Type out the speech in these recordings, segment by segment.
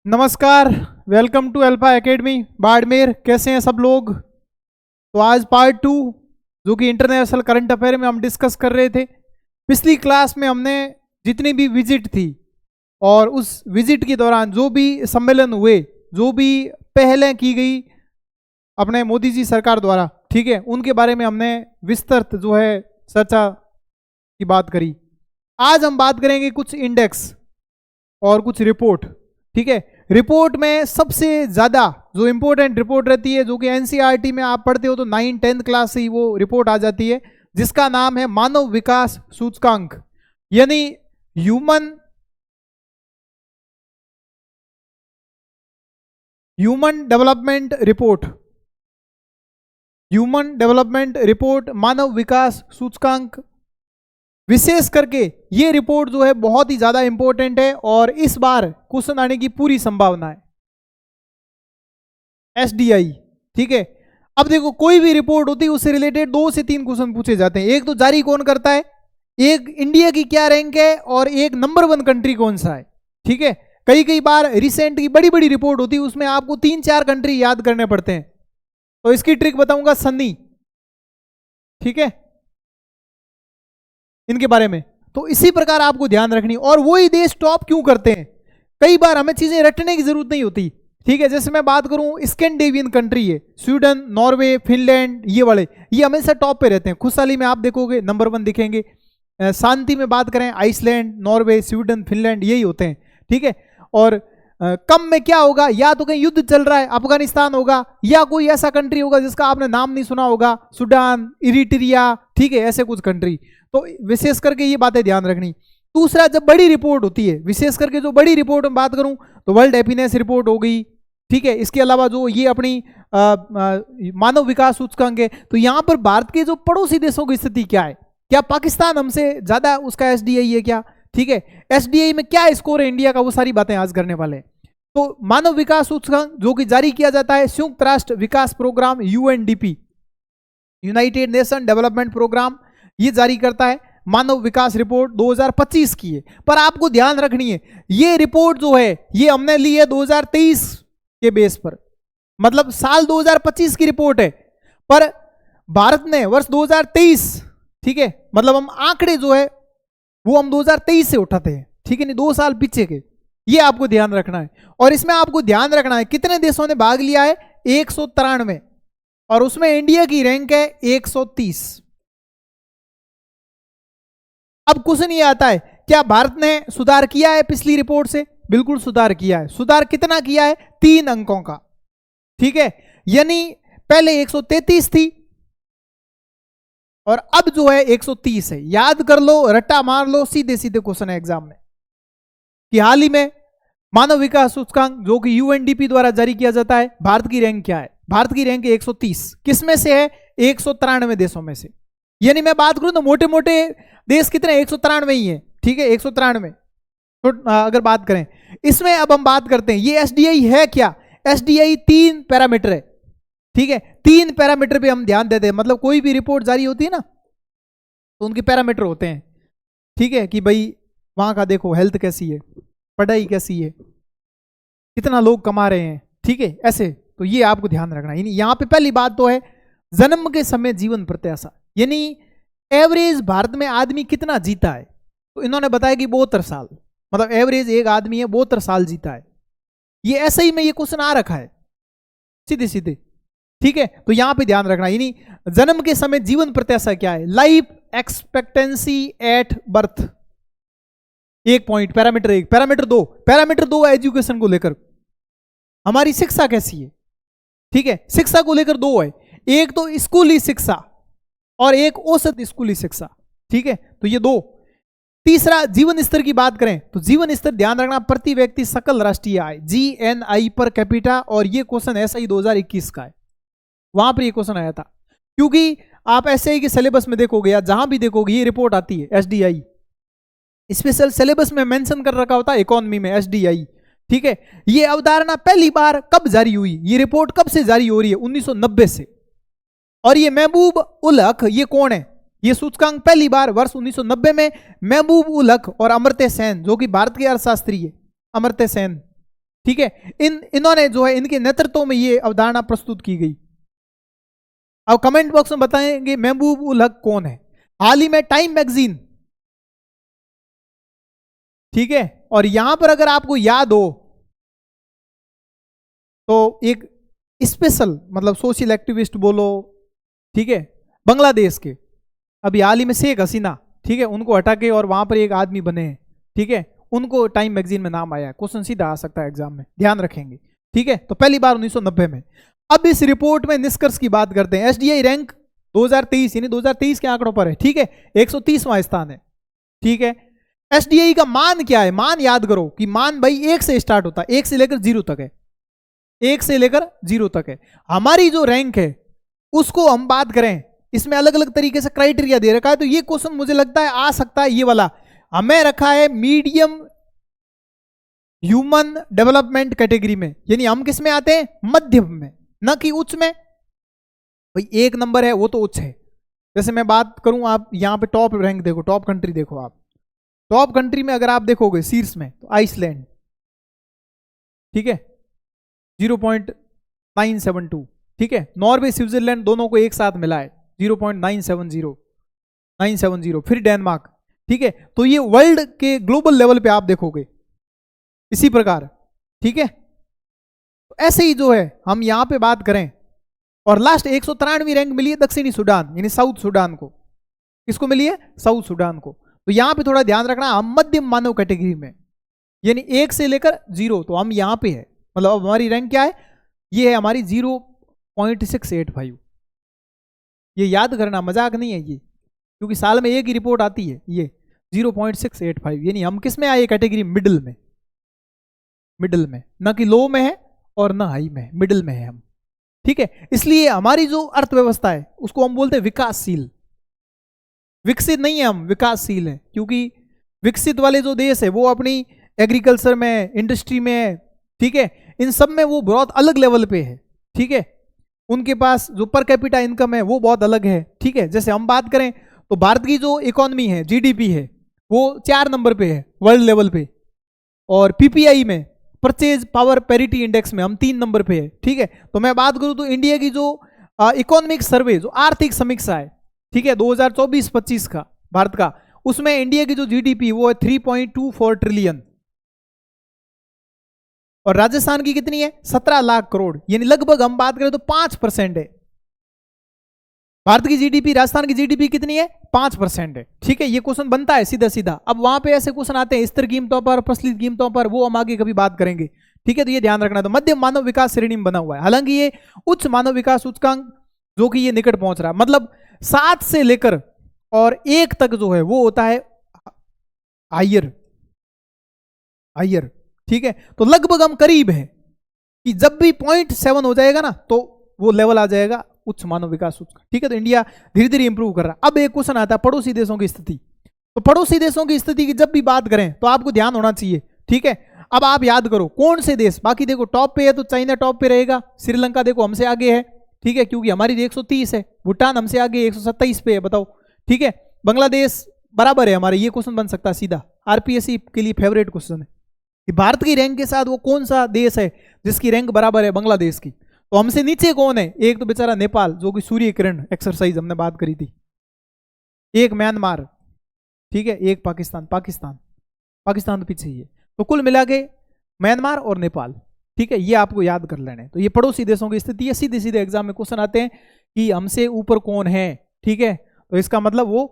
नमस्कार। Welcome to Alpha Academy Barmer. कैसे हैं सब लोग? तो आज पार्ट 2 जो कि इंटरनेशनल करंट अफेयर में हम डिस्कस कर रहे थे। पिछली क्लास में हमने जितनी भी विजिट थी और उस विजिट के दौरान जो भी सम्मेलन हुए, जो भी पहलें की गई अपने मोदी जी सरकार द्वारा, ठीक है, उनके बारे में हमने विस्तृत जो है चर्चा की बात करी। आज हम बात करेंगे कुछ इंडेक्स और कुछ रिपोर्ट। ठीक है, रिपोर्ट में सबसे ज्यादा जो इंपॉर्टेंट रिपोर्ट रहती है, जो कि एनसीईआरटी में आप पढ़ते हो तो 9-10 क्लास से ही वो रिपोर्ट आ जाती है, जिसका नाम है मानव विकास सूचकांक, यानी human development report. Human development report, मानव विकास सूचकांक। विशेष करके ये रिपोर्ट जो है बहुत ही ज्यादा इंपॉर्टेंट है और इस बार क्वेश्चन आने की पूरी संभावना है। एसडीआई, ठीक है। अब देखो, कोई भी रिपोर्ट होती है उससे रिलेटेड 2 से 3 क्वेश्चन पूछे जाते हैं। एक तो जारी कौन करता है, एक इंडिया की क्या रैंक है, और एक नंबर 1 कंट्री कौन सा है। ठीक है, कई कई बार रिसेंट की बड़ी बड़ी रिपोर्ट होती है, उसमें आपको 3-4 कंट्री याद करने पड़ते हैं। तो इसकी ट्रिक बताऊंगा सन्नी, ठीक है, इनके बारे में। तो इसी प्रकार आपको ध्यान रखनी। और वही देश टॉप क्यों करते हैं, कई बार हमें चीजें रटने की जरूरत नहीं होती। ठीक है, जैसे मैं बात करूं, स्कैंडिनेवियन कंट्री है, स्वीडन, नॉर्वे, फिनलैंड, ये वाले, ये हमेशा टॉप पे रहते हैं। खुशहाली में आप देखोगे नंबर 1 दिखेंगे। शांति में बात करें, आइसलैंड, नॉर्वे, स्वीडन, फिनलैंड, यही होते हैं। ठीक है, और कम में क्या होगा, या तो कहीं युद्ध चल रहा है, अफगानिस्तान होगा, या कोई ऐसा कंट्री होगा जिसका आपने नाम नहीं सुना होगा, सूडान, इरिट्रिया, ठीक है, ऐसे कुछ कंट्री। तो विशेष करके ये बातें ध्यान रखनी। दूसरा, जब बड़ी रिपोर्ट होती है, विशेष करके जो बड़ी रिपोर्ट में बात करूं तो वर्ल्ड हैप्पीनेस रिपोर्ट हो गई। ठीक है, इसके अलावा जो ये अपनी मानव विकास सूचकांक है, तो यहां पर भारत के जो पड़ोसी देशों की स्थिति क्या है, क्या पाकिस्तान हमसे ज्यादा उसका एसडीआई है क्या, ठीक है, एसडीआई में क्या स्कोर है इंडिया का, वो सारी बातें आज करने वाले हैं। तो मानव विकास सूचकांक जो कि जारी किया जाता है संयुक्त राष्ट्र विकास programme, UNDP, United Nation development programme, ये जारी करता है। मानव विकास रिपोर्ट 2025 की है, पर आपको ध्यान रखनी है, ये रिपोर्ट जो है ये हमने ली है 2023 के बेस पर, मतलब साल 2025 की रिपोर्ट है, पर भारत ने वर्ष 2023, ठीक है, मतलब हम आंकड़े जो है वो हम 2023 से उठाते हैं। ठीक है, नहीं 2 साल पीछे के, ये आपको ध्यान रखना है। और इसमें आपको ध्यान रखना है कितने देशों ने भाग लिया है, 193, और उसमें इंडिया की रैंक है 130। अब क्वेश्चन ये आता है, क्या भारत ने सुधार किया है पिछली रिपोर्ट से? बिल्कुल सुधार किया है। सुधार कितना किया है? 3 अंकों का। ठीक है, यानी पहले 133 थी और अब जो है 130 है। याद कर लो, रट्टा मार लो, सीधे सीधे क्वेश्चन है एग्जाम में कि हाल ही में मानव विकास सूचकांक जो कि यूएनडीपी द्वारा जारी किया जाता है, भारत की रैंक क्या है? भारत की रैंक 130। किस में से है? 193 देशों में से। यानी मैं बात करूं तो मोटे मोटे देश कितने? 193 ही है। ठीक है, 193। तो अगर बात करें इसमें, अब हम बात करते हैं ये एसडीआई है क्या। एसडीआई 3 पैरामीटर है। ठीक है, 3 पैरामीटर पे हम ध्यान देते हैं। मतलब कोई भी रिपोर्ट जारी होती है ना, तो उनके पैरामीटर होते हैं। ठीक है, कि भाई वहां का देखो हेल्थ कैसी है, पढ़ाई कैसी है, कितना लोग कमा रहे हैं, ठीक है, ऐसे। तो ये आपको ध्यान रखना है। यहां पे पहली बात तो है जन्म के समय जीवन प्रत्याशा, यानी एवरेज भारत में आदमी कितना जीता है। तो इन्होंने बताया कि 72 साल, मतलब एवरेज एक आदमी है 72 साल जीता है। ये ऐसे ही में ये क्वेश्चन आ रखा है सीधे सीधे। ठीक है, तो यहां पे ध्यान रखना, यानी जन्म के समय जीवन प्रत्याशा क्या है, life expectancy at birth. 1 point, parameter 1। Parameter 2 है एजुकेशन को लेकर, हमारी शिक्षा कैसी है। ठीक है, शिक्षा को लेकर 2 है, एक तो स्कूली शिक्षा और एक औसत स्कूली शिक्षा। ठीक है, तो ये 2। तीसरा, जीवन स्तर की बात करें तो जीवन स्तर ध्यान रखना, प्रति व्यक्ति सकल राष्ट्रीय आय, जीएनआई पर कैपिटा। और ये क्वेश्चन ऐसा ही 2021 का है, वहां पर ये क्वेश्चन आया था। क्योंकि आप ऐसे ही कि सिलेबस में देखोगे या जहां भी देखोगे ये रिपोर्ट आती है एसडीआई, स्पेशल सिलेबस में मेंशन कर रखा होता है इकोनॉमी में एसडीआई। ठीक है, ये अवधारणा पहली बार कब जारी हुई, ये रिपोर्ट कब से जारी हो रही है? 1990 से। और ये महबूब उल हक, ये कौन है? ये सूचकांक पहली बार वर्ष 1990 में महबूब उल हक और अमर्त्य सेन, जो कि भारत के अर्थशास्त्री है, अमर्त्य सेन, ठीक है, इन्होंने जो है इनके नेतृत्व में ये अवधारणा प्रस्तुत की गई। अब कमेंट बॉक्स में बताएंगे महबूब उल हक कौन है। हाल ही में टाइम मैगजीन, ठीक है, और यहां पर अगर आपको याद हो तो एक स्पेशल मतलब सोशल एक्टिविस्ट बोलो, ठीक है, बांग्लादेश के, अभी हाल ही में शेख हसीना, ठीक है, उनको हटा के और वहां पर एक आदमी बने हैं, ठीक है, उनको टाइम मैगजीन में नाम आया है। क्वेश्चन सीधा आ सकता है एग्जाम में, ध्यान रखेंगे, ठीक है। तो पहली बार 1990 में। अब इस रिपोर्ट में निष्कर्ष की बात करते हैं। एसडीआई रैंक 2023 यानी 2023 के आंकड़ों पर है, ठीक है, 130वां स्थान है, ठीक है। एसडीआई का मान क्या है, मान याद करो कि मान भाई 1 से स्टार्ट होता है, 1 से लेकर 0 तक है, 1 से लेकर 0 तक है। हमारी जो रैंक है उसको हम बात करें, इसमें अलग अलग तरीके से क्राइटेरिया दे रखा है। तो ये क्वेश्चन मुझे लगता है आ सकता है, ये वाला हमें रखा है मीडियम ह्यूमन डेवलपमेंट कैटेगरी में, यानी हम किस में आते हैं, मध्यम में, न कि उच्च में। भाई 1 नंबर है वो तो उच्च है। जैसे मैं बात करूं, आप यहां पे टॉप रैंक देखो, टॉप कंट्री देखो, आप टॉप कंट्री में अगर आप देखोगे शीर्ष में तो आइसलैंड, ठीक है, 0.972, ठीक है। नॉर्वे स्विट्जरलैंड दोनों को एक साथ मिला है 0.970, फिर डेनमार्क, ठीक है। तो ये वर्ल्ड के ग्लोबल लेवल पे आप देखोगे इसी प्रकार, ठीक है। तो ऐसे ही जो है हम यहां पे बात करें, और लास्ट 193वीं रैंक मिली है दक्षिणी सूडान यानी साउथ सूडान को। किसको मिली है, साउथ सूडान को। तो यहां पे थोड़ा ध्यान रखना, हम मध्यम मानव कैटेगरी में, यानी 1 से लेकर 0, तो हम यहां पे है, मतलब अब हमारी रैंक क्या है, ये है हमारी 0.685। ये याद करना, मजाक नहीं है ये, क्योंकि साल में एक ही रिपोर्ट आती है। ये 0.685 यानी हम किस में आए, कैटेगरी मिडिल में, मिडिल में, न कि लो में है और न हाई में, मिडिल में है हम, ठीक है। इसलिए हमारी जो अर्थव्यवस्था है उसको हम बोलते हैं विकासशील। विकसित नहीं है हम, विकासशील है, क्योंकि विकसित वाले जो देश है वो अपनी एग्रीकल्चर में, इंडस्ट्री में, ठीक है, इन सब में वो बहुत अलग लेवल पे है, ठीक है। उनके पास जो पर कैपिटा इनकम है वो बहुत अलग है, ठीक है। जैसे हम बात करें तो भारत की जो इकोनॉमी है, जीडीपी है, वो 4 नंबर पे है वर्ल्ड लेवल पे, और पीपीआई में, परचेज पावर पैरिटी इंडेक्स में हम 3 नंबर पे है, ठीक है। तो मैं बात करूं तो इंडिया की जो इकोनॉमिक सर्वे, जो आर्थिक समीक्षा है, ठीक है, 2024-25 का भारत का, उसमें इंडिया की जो जीडीपी वो है 3.24 ट्रिलियन, और राजस्थान की कितनी है, 17 लाख करोड़, यानी लगभग हम बात करें तो 5% है। भारत की जीडीपी, राजस्थान की जीडीपी कितनी है, 5% है, ठीक है। ये क्वेश्चन बनता है सीधा सीधा। अब वहां पे ऐसे क्वेश्चन आते हैं स्थिर कीमतों पर, प्रचलित कीमतों पर, वो हम आगे कभी बात करेंगे, ठीक है। तो ये ध्यान रखना। तो मध्यम मानव विकास श्रेणी में बना हुआ है, हालांकि ये उच्च मानव विकास सूचकांक जो कि ये निकट पहुंच रहा है, मतलब 7 से लेकर और 1 तक जो है वो होता है हायर, हायर, ठीक है। तो लगभग हम करीब है कि जब भी 0.7 हो जाएगा ना तो वो लेवल आ जाएगा उच्च मानव विकास सूचकांक, ठीक है। तो इंडिया धीरे धीरे इंप्रूव कर रहा है। अब एक क्वेश्चन आता है पड़ोसी देशों की स्थिति। तो पड़ोसी देशों की स्थिति की जब भी बात करें तो आपको ध्यान होना चाहिए, ठीक है। अब आप याद करो कौन से देश, बाकी देखो टॉप पे है तो चाइना टॉप पे रहेगा, श्रीलंका देखो हमसे आगे है, ठीक है, क्योंकि हमारी 130 है, भूटान हमसे आगे 127 पे है, बताओ, ठीक है। बांग्लादेश बराबर है हमारे। ये क्वेश्चन बन सकता है सीधा, आरपीएससी के लिए फेवरेट क्वेश्चन है कि भारत की रैंक के साथ वो कौन सा देश है जिसकी रैंक बराबर है बांग्लादेश की। तो हमसे नीचे कौन है, एक तो बेचारा नेपाल जो कि सूर्य किरण एक्सरसाइज हमने बात करी थी, एक म्यांमार, ठीक है, एक पाकिस्तान, पाकिस्तान तो पीछे ही है। तो कुल मिला के म्यांमार और नेपाल, ठीक है, ये आपको याद कर लेना है। तो ये पड़ोसी देशों की स्थिति है। सीधे सीधे एग्जाम में क्वेश्चन आते हैं कि हमसे ऊपर कौन है, ठीक है। तो इसका मतलब वो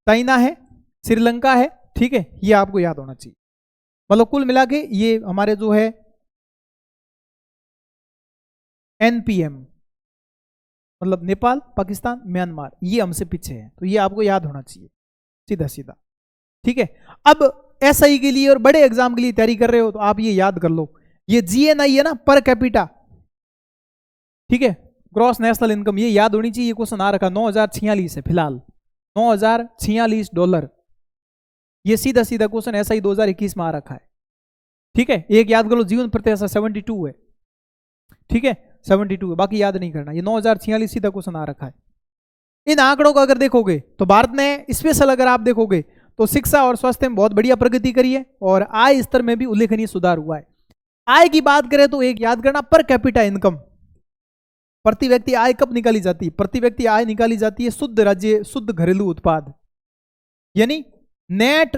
चाइना है, श्रीलंका है, ठीक है, ये आपको याद होना चाहिए। मतलब कुल मिला के ये हमारे जो है एनपीएम, मतलब नेपाल, पाकिस्तान, म्यांमार, ये हमसे पीछे है। तो ये आपको याद होना चाहिए सीधा सीधा, ठीक है। अब एसआई के लिए और बड़े एग्जाम के लिए तैयारी कर रहे हो तो आप ये याद कर लो, ये जीएनआई है ना, पर कैपिटा, ठीक है, ग्रॉस नेशनल इनकम, ये याद होनी चाहिए। ये क्वेश्चन आ रखा 9046 है फिलहाल, $9046। ये सीधा सीधा क्वेश्चन एसआई 2021 में आ रखा है, ठीक है। एक याद कर लो, जीवन प्रत्याशा 72 है, ठीक है, 72 है, बाकी याद नहीं करना। ये 9046 सीधा क्वेश्चन आ रखा है। इन आंकड़ों को अगर देखोगे तो भारत ने स्पेशल अगर आप देखोगे तो शिक्षा और स्वास्थ्य में बहुत बढ़िया प्रगति करी है, और आय स्तर में भी उल्लेखनीय सुधार हुआ है। आय की बात करें तो एक याद करना, पर कैपिटा इनकम, प्रति व्यक्ति आय कब निकाली जाती है? प्रति व्यक्ति आय निकाली जाती है शुद्ध राज्य शुद्ध घरेलू उत्पाद, यानी नेट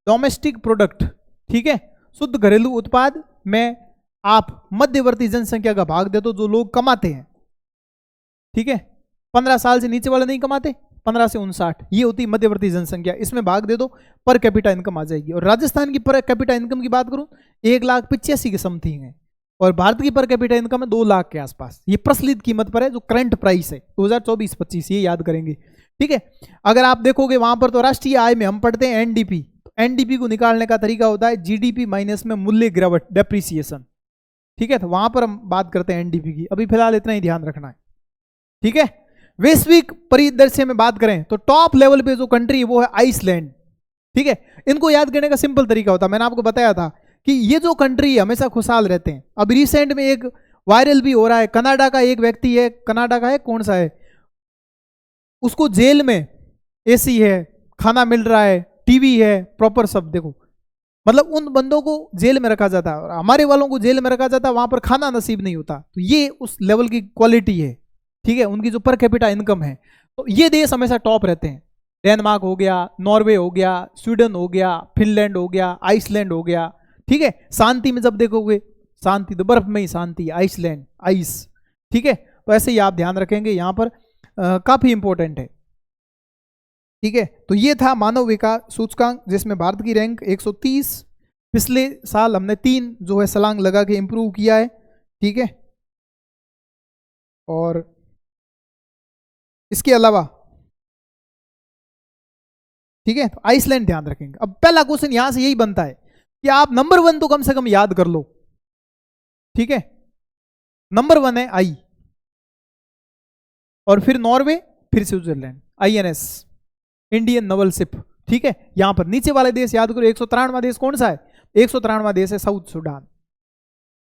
डोमेस्टिक प्रोडक्ट, ठीक है। शुद्ध घरेलू उत्पाद में आप मध्यवर्ती जनसंख्या का भाग दे दो, जो लोग कमाते हैं, ठीक है। 15 साल से नीचे वाले नहीं कमाते, 15 से 59, ये होती मध्यवर्ती जनसंख्या, इसमें भाग दे दो, पर कैपिटा इनकम आ जाएगी। और राजस्थान की पर कैपिटा इनकम की बात करूं 1,85,000 के समथिंग है, और भारत की पर कैपिटा इनकम है 2 लाख के आसपास। ये प्रचलित कीमत पर है, जो करंट प्राइस है 2024-25, ये याद करेंगे, ठीक है। अगर आप देखोगे वहां पर तो राष्ट्रीय आय में हम पढ़ते हैं एनडीपी, एनडीपी को निकालने का तरीका होता है जीडीपी माइनस में मूल्य गिरावट, डेप्रिसिएशन, ठीक है। तो वहां पर हम बात करते हैं एनडीपी की, अभी फिलहाल इतना ही ध्यान रखना है, ठीक है। वैश्विक परिदृश्य में बात करें तो टॉप लेवल पे जो कंट्री है वो है आइसलैंड, ठीक है। इनको याद करने का सिंपल तरीका होता है, मैंने आपको बताया था कि ये जो कंट्री है हमेशा खुशहाल रहते हैं। अब रिसेंट में एक वायरल भी हो रहा है, कनाडा का एक व्यक्ति है, कनाडा का है, कौन सा है, उसको जेल में एसी है, खाना मिल रहा है, टीवी है, प्रॉपर सब, देखो मतलब उन बंदों को जेल में रखा जाता है और हमारे वालों को जेल में रखा जाता है, वहां पर खाना नसीब नहीं होता। तो ये उस लेवल की क्वालिटी है, ठीक है, उनकी जो पर कैपिटा इनकम है। तो ये देश हमेशा टॉप रहते हैं, डेनमार्क हो गया, नॉर्वे हो गया, स्वीडन हो गया, फिनलैंड हो गया, आइसलैंड हो गया, ठीक है। शांति में जब देखोगे, शांति तो बर्फ में ही शांति, आइसलैंड, आइस, ठीक है। तो ऐसे ही आप ध्यान रखेंगे, यहां पर काफी इंपॉर्टेंट है, ठीक है। तो ये था मानव विकास सूचकांक, जिसमें भारत की रैंक 130, पिछले साल हमने 3 जो है छलांग लगा के इंप्रूव किया है, ठीक है। और इसके अलावा, ठीक है, तो आइसलैंड ध्यान रखेंगे। अब पहला क्वेश्चन यहां से यही बनता है कि आप नंबर 1 तो कम से कम याद कर लो, ठीक है। नंबर 1 है आई, और फिर नॉर्वे, फिर Switzerland, INS, Indian Naval ship, ठीक है। यहां पर नीचे वाले देश याद करो, 193वां देश कौन सा है? 193वां देश है साउथ सुडान,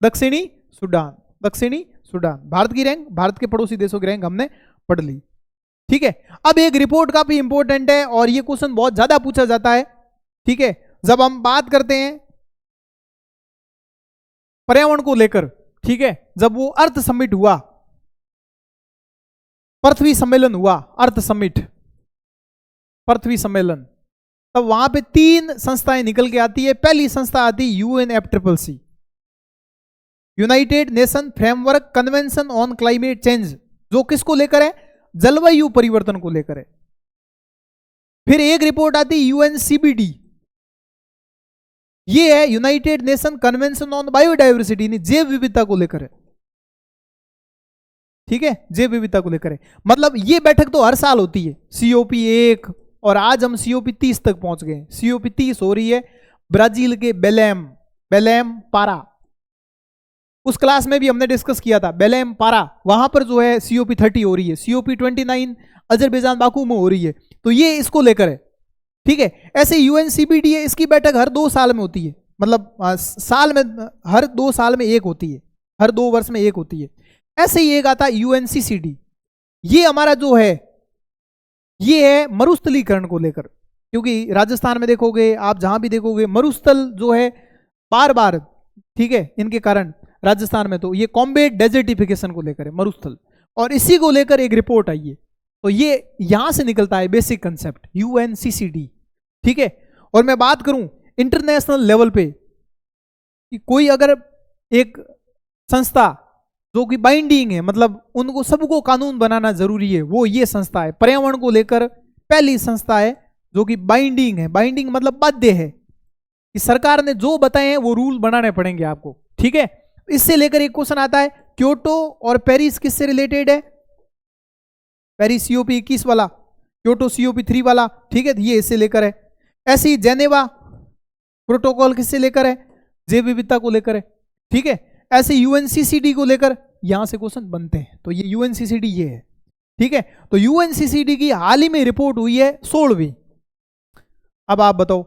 दक्षिणी सुडान, दक्षिणी सुडान। भारत की रैंक, भारत के पड़ोसी देशों की रैंक हमने पढ़ ली, ठीक है। अब एक रिपोर्ट काफी इंपॉर्टेंट है और ये क्वेश्चन बहुत ज्यादा पूछा जाता है, ठीक है। जब हम बात करते हैं पर्यावरण को लेकर, ठीक है, जब वो अर्थ समिट हुआ, पृथ्वी सम्मेलन हुआ, अर्थ समिट, पृथ्वी सम्मेलन, तब वहां पे 3 संस्थाएं निकल के आती है। पहली संस्था आती है UNFCCC, United nation framework convention on climate change, जो किसको लेकर है? जलवायु परिवर्तन को लेकर है। फिर एक रिपोर्ट आती है UNCBD, ये है United nation convention on biodiversity, जैव विविधता को लेकर है, ठीक है, जैव विविधता को लेकर है। मतलब ये बैठक तो हर साल होती है, COP1, और आज हम COP30 तक पहुंच गए। COP30 हो रही है ब्राजील के बेलेम पारा, उस क्लास में भी हमने डिस्कस किया था, बेलेम पारा, वहां पर जो है COP30 हो रही है। COP29 अजरबैजान बाकू में हो रही है, तो ये इसको लेकर है, ठीक है। ऐसे UNCBD है, इसकी बैठक हर 2 साल में होती है, मतलब साल में हर 2 साल में एक होती है, हर 2 वर्ष में एक होती है। ऐसे ही एक आता है UNCCD, ये हमारा जो है ये है मरुस्थलीकरण को लेकर, क्योंकि राजस्थान में देखोगे आप, जहां भी देखोगे मरुस्थल जो है बार बार, ठीक है, इनके कारण राजस्थान में, तो ये कॉम्बेट डेजर्टिफिकेशन को लेकर है मरुस्थल, और इसी को लेकर एक रिपोर्ट आई है। तो ये यहां से निकलता है बेसिक कंसेप्ट UNCCD, ठीक है। और मैं बात करूं इंटरनेशनल लेवल पे कि कोई अगर एक संस्था जो कि बाइंडिंग है, मतलब उनको सबको कानून बनाना जरूरी है, वो ये संस्था है। पर्यावरण को लेकर पहली संस्था है जो कि बाइंडिंग है, बाइंडिंग मतलब बाध्य है कि सरकार ने जो बताए हैं वो रूल बनाने पड़ेंगे आपको, ठीक है। इससे लेकर एक क्वेश्चन आता है, क्योटो और पेरिस किससे रिलेटेड है? पेरिस COP21 वाला, क्योटो COP3 वाला, ठीक है, ये इससे लेकर है। ऐसी जेनेवा प्रोटोकॉल किससे लेकर है? जैव विविधता को लेकर है, ठीक है। ऐसे UNCCD को लेकर यहां से क्वेश्चन बनते हैं, तो ये UNCCD ये है, ठीक है। तो UNCCD की हाल ही में रिपोर्ट हुई है 16वीं। अब आप बताओ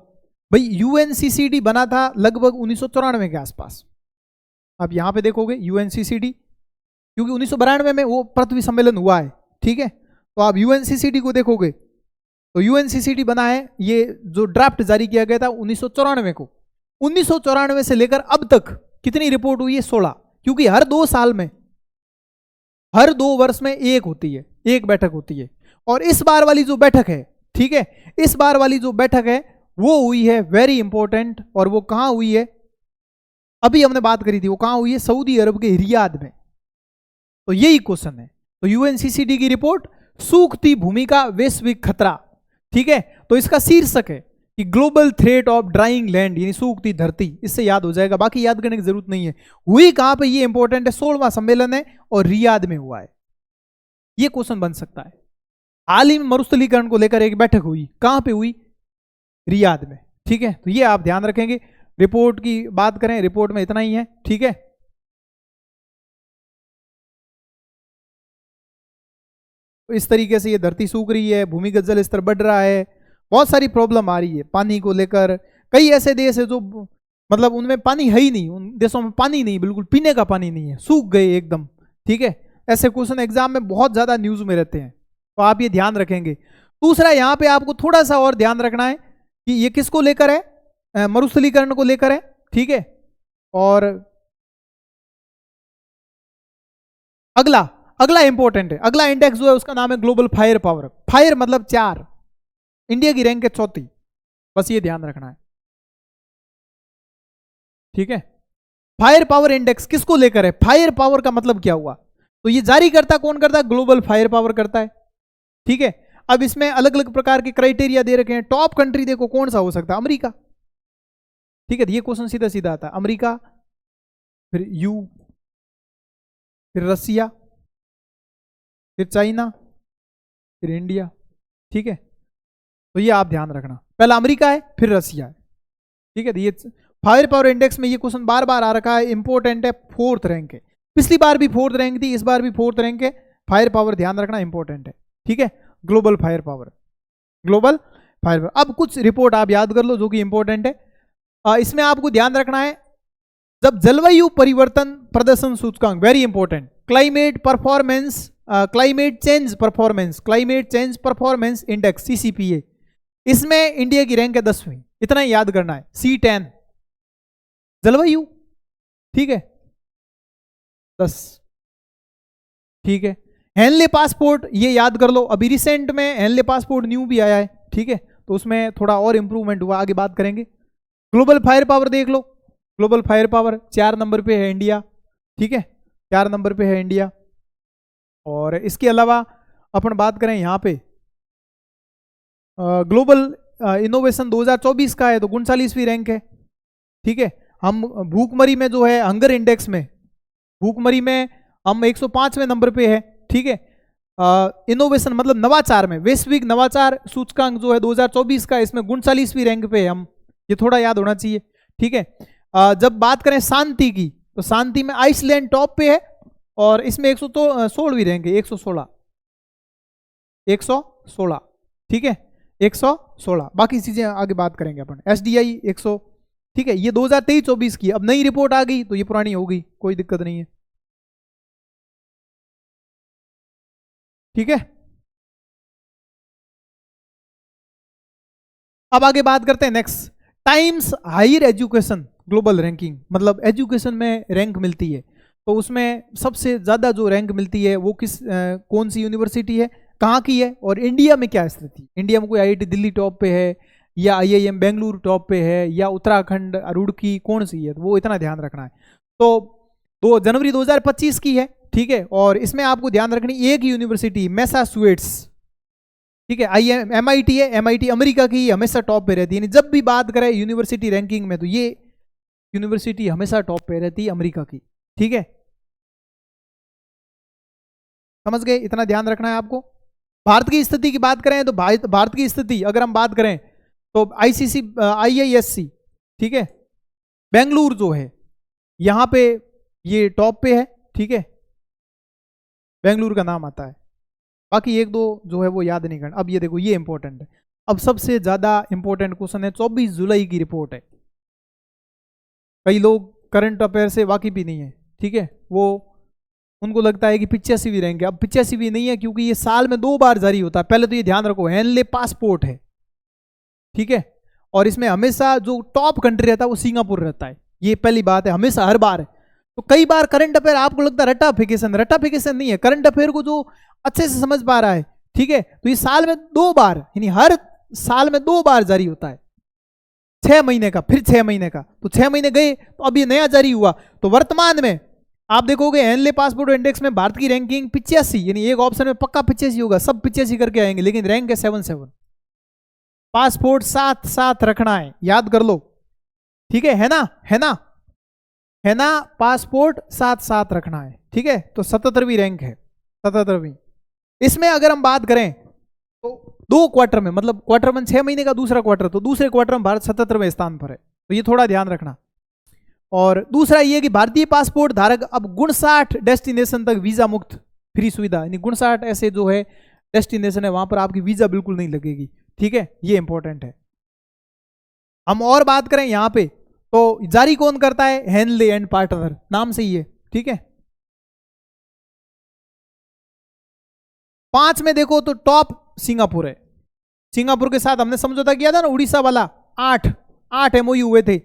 भाई, UNCCD बना था लगभग 1994 के आसपास। आप यहां पे देखोगे UNCCD, क्योंकि 1992 में वो पृथ्वी सम्मेलन हुआ है, ठीक है। तो आप UNCCD को देखोगे तो UNCCD बना है, ये जो ड्राफ्ट जारी किया गया था 1994 को, 1994 से लेकर अब तक कितनी रिपोर्ट हुई है? 16, क्योंकि हर 2 साल में, हर 2 वर्ष में एक होती है, एक बैठक होती है। और इस बार वाली जो बैठक है, ठीक है, इस बार वाली जो बैठक है वो हुई है वेरी इंपॉर्टेंट, और वो कहां हुई है? अभी हमने बात करी थी, वो कहां हुई है? सऊदी अरब के रियाद में। तो यही क्वेश्चन है। तो यूएनसीसीडी की रिपोर्ट, सूखती भूमि का वैश्विक खतरा, ठीक है। तो इसका शीर्षक है कि global threat of drawing land, यानी सूखती धरती। इससे याद हो जाएगा, बाकी याद करने की जरूरत नहीं है। हुई कहां पे? ये इंपॉर्टेंट है, 16वां सम्मेलन है और रियाद में हुआ है। ये क्वेश्चन बन सकता है। हाल ही में मरुस्थलीकरण को लेकर एक बैठक हुई, कहां पे हुई? रियाद में, ठीक है। तो ये आप ध्यान रखेंगे। रिपोर्ट की बात करें, रिपोर्ट में इतना ही है, ठीक है। तो इस तरीके से ये धरती सूख रही है, भूमिगत जल स्तर बढ़ रहा है, बहुत सारी प्रॉब्लम आ रही है पानी को लेकर। कई ऐसे देश है जो मतलब उनमें पानी है ही नहीं, उन देशों में पानी नहीं, बिल्कुल पीने का पानी नहीं है, सूख गए एकदम, ठीक है। ऐसे क्वेश्चन एग्जाम में बहुत ज्यादा न्यूज में रहते हैं, तो आप ये ध्यान रखेंगे। दूसरा, यहां पे आपको थोड़ा सा और ध्यान रखना है कि ये किसको लेकर है? मरुस्थलीकरण को लेकर है, ठीक है। और अगला अगला इंपॉर्टेंट है, अगला इंडेक्स जो है उसका नाम है ग्लोबल फायर पावर। फायर मतलब 4, इंडिया की रैंक है 34, बस ये ध्यान रखना है, ठीक है। फायर पावर इंडेक्स किसको लेकर है? फायर पावर का मतलब क्या हुआ? तो ये जारी करता कौन करता है? ग्लोबल फायर पावर करता है, ठीक है। अब इसमें अलग अलग प्रकार के क्राइटेरिया दे रखे हैं। टॉप कंट्री देखो कौन सा हो सकता है? अमेरिका, ठीक है। ये क्वेश्चन सीधा सीधा आता है, अमेरिका, फिर यू, फिर रसिया, फिर चाइना, फिर इंडिया, ठीक है। तो ये आप ध्यान रखना, पहला अमेरिका है, फिर रसिया है, ठीक है। तो ये फायर पावर इंडेक्स में ये क्वेश्चन बार बार आ रखा है, इंपॉर्टेंट है, 4th रैंक है। पिछली बार भी 4th रैंक थी, इस बार भी 4th रैंक है। फायर पावर ध्यान रखना, इंपॉर्टेंट है, ठीक है। Global fire power, global fire power. अब कुछ रिपोर्ट आप याद कर लो जो कि इंपॉर्टेंट है। इसमें आपको ध्यान रखना है, जब जलवायु परिवर्तन प्रदर्शन सूचकांक, very important, climate performance, climate change performance index, CCPA, इसमें इंडिया की रैंक है 10वीं, इतना ही याद करना है। C10 जलवायु, ठीक है, 10, ठीक है। हेनले पासपोर्ट ये याद कर लो, अभी रिसेंट में हेनले पासपोर्ट न्यू भी आया है, ठीक है। तो उसमें थोड़ा और इंप्रूवमेंट हुआ, आगे बात करेंगे। ग्लोबल फायर पावर देख लो, ग्लोबल फायर पावर 4 नंबर पे है इंडिया, ठीक है, 4 नंबर पे है इंडिया। और इसके अलावा अपन बात करें यहाँ पे ग्लोबल इनोवेशन 2024 का है, तो 39वीं रैंक है, ठीक है। हम भूखमरी में जो है, हंगर इंडेक्स में, भूखमरी में हम 105वें नंबर पे है, ठीक है। इनोवेशन मतलब नवाचार में, वैश्विक नवाचार सूचकांक जो है 2024 का, इसमें 39वीं रैंक पे है हम, ये थोड़ा याद होना चाहिए, ठीक है। जब बात करें शांति की, तो शांति में आइसलैंड टॉप पे है, और इसमें 116वीं रैंक है, 116, ठीक है, 116। बाकी चीजें आगे बात करेंगे अपन। SDI 100, ठीक है। ये 2023-24 की, अब नई रिपोर्ट आ गई तो ये पुरानी होगी, कोई दिक्कत नहीं है, ठीक है। अब आगे बात करते हैं next, Times Higher Education global ranking, मतलब एजुकेशन में रैंक मिलती है, तो उसमें सबसे ज्यादा जो रैंक मिलती है वो कौन सी यूनिवर्सिटी है, कहाँ की है, और इंडिया में क्या स्थिति? इंडिया में कोई IIT दिल्ली टॉप पे है, या IIM बेंगलुरु टॉप पे है, या उत्तराखंड रुड़की, कौन सी है? तो वो इतना ध्यान रखना है। तो 2 जनवरी 2025 की है, ठीक है। और इसमें आपको ध्यान रखनी एक यूनिवर्सिटी, मैसाचुसेट्स, ठीक है, MIT है, MIT अमेरिका की हमेशा टॉप पे रहती है, यानी जब भी बात करें यूनिवर्सिटी रैंकिंग में तो ये यूनिवर्सिटी हमेशा टॉप पे रहती है, अमेरिका की, ठीक है। समझ गए? इतना ध्यान रखना है आपको। भारत की स्थिति की बात करें तो भारत की स्थिति अगर हम बात करें तो IISc, ठीक है, बेंगलुरु जो है यहां पे ये टॉप पे है, ठीक है, बेंगलुरु का नाम आता है। बाकी 1-2 जो है वो याद नहीं करना। अब ये देखो, ये इंपॉर्टेंट है। अब सबसे ज्यादा इंपॉर्टेंट क्वेश्चन है, 24 जुलाई की रिपोर्ट है। कई लोग करंट अफेयर से वाकिफ ही नहीं है, ठीक है, वो उनको लगता है कि 85वीं रैंक है। अब 85वीं नहीं है, क्योंकि ये साल में 2 बार जारी होता है। पहले तो ये ध्यान रखो, हेनले पासपोर्ट है, ठीक है, और इसमें हमेशा जो टॉप कंट्री रहता है वो सिंगापुर रहता है, ये पहली बात है, हमेशा हर बार है। तो कई बार करंट अफेयर आपको लगता है रट्टाफिकेशन नहीं है, करंट अफेयर को जो अच्छे से समझ पा रहा है, ठीक है, तो ये साल में 2 बार, यानी हर साल में 2 बार जारी होता है, 6 महीने का, फिर 6 महीने का, तो 6 महीने गए तो अब ये नया जारी हुआ। तो वर्तमान में आप देखोगे हेनले पासपोर्ट इंडेक्स में भारत की रैंकिंग 85, यानी एक ऑप्शन में पक्का 85 होगा, सब 85 करके आएंगे, लेकिन रैंक है 77। पासपोर्ट साथ साथ रखना है, याद कर लो, ठीक है ना, पासपोर्ट साथ साथ रखना है, ठीक है। तो 77वीं रैंक है, 77वीं। इसमें अगर हम बात करें तो 2 क्वार्टर में, मतलब क्वार्टर में 6 महीने का दूसरा क्वार्टर, तो दूसरे क्वार्टर में भारत 77वें स्थान पर है, तो ये थोड़ा ध्यान रखना। और दूसरा ये कि भारतीय पासपोर्ट धारक अब 59 डेस्टिनेशन तक वीजा मुक्त फ्री सुविधा, यानी 59 ऐसे जो है डेस्टिनेशन है वहां पर आपकी वीजा बिल्कुल नहीं लगेगी, ठीक है, ये इंपॉर्टेंट है। हम और बात करें यहां पे, तो जारी कौन करता है, हेनले एंड पार्टनर, नाम से ही है, ठीक है। 5 में देखो तो टॉप सिंगापुर है, सिंगापुर के साथ हमने समझौता किया था ना, उड़ीसा वाला, 8 एमओयू हुए थे,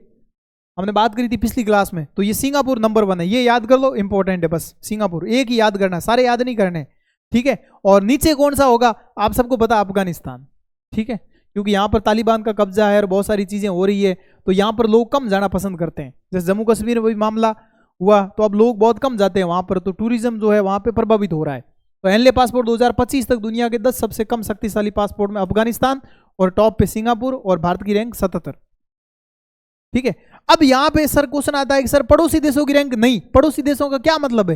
हमने बात करी थी पिछली क्लास में। तो ये सिंगापुर नंबर 1 है, ये याद कर लो, इंपॉर्टेंट है, बस सिंगापुर एक ही याद करना, सारे याद नहीं करने, ठीक है। और नीचे कौन सा होगा, आप सबको पता, अफगानिस्तान, ठीक है, क्योंकि यहाँ पर तालिबान का कब्जा है और बहुत सारी चीजें हो रही है, तो यहाँ पर लोग कम जाना पसंद करते हैं। जैसे जम्मू कश्मीर में भी मामला हुआ, तो अब लोग बहुत कम जाते हैं वहां पर, तो टूरिज्म जो है वहां पर प्रभावित हो रहा है। तो हेनले पासपोर्ट 2025 तक दुनिया के 10 सबसे कम शक्तिशाली पासपोर्ट में अफगानिस्तान, और टॉप पे सिंगापुर, और भारत की रैंक 77, ठीक है। अब यहां पे सर क्वेश्चन आता है कि सर पड़ोसी देशों की रैंक नहीं, पड़ोसी देशों का क्या मतलब है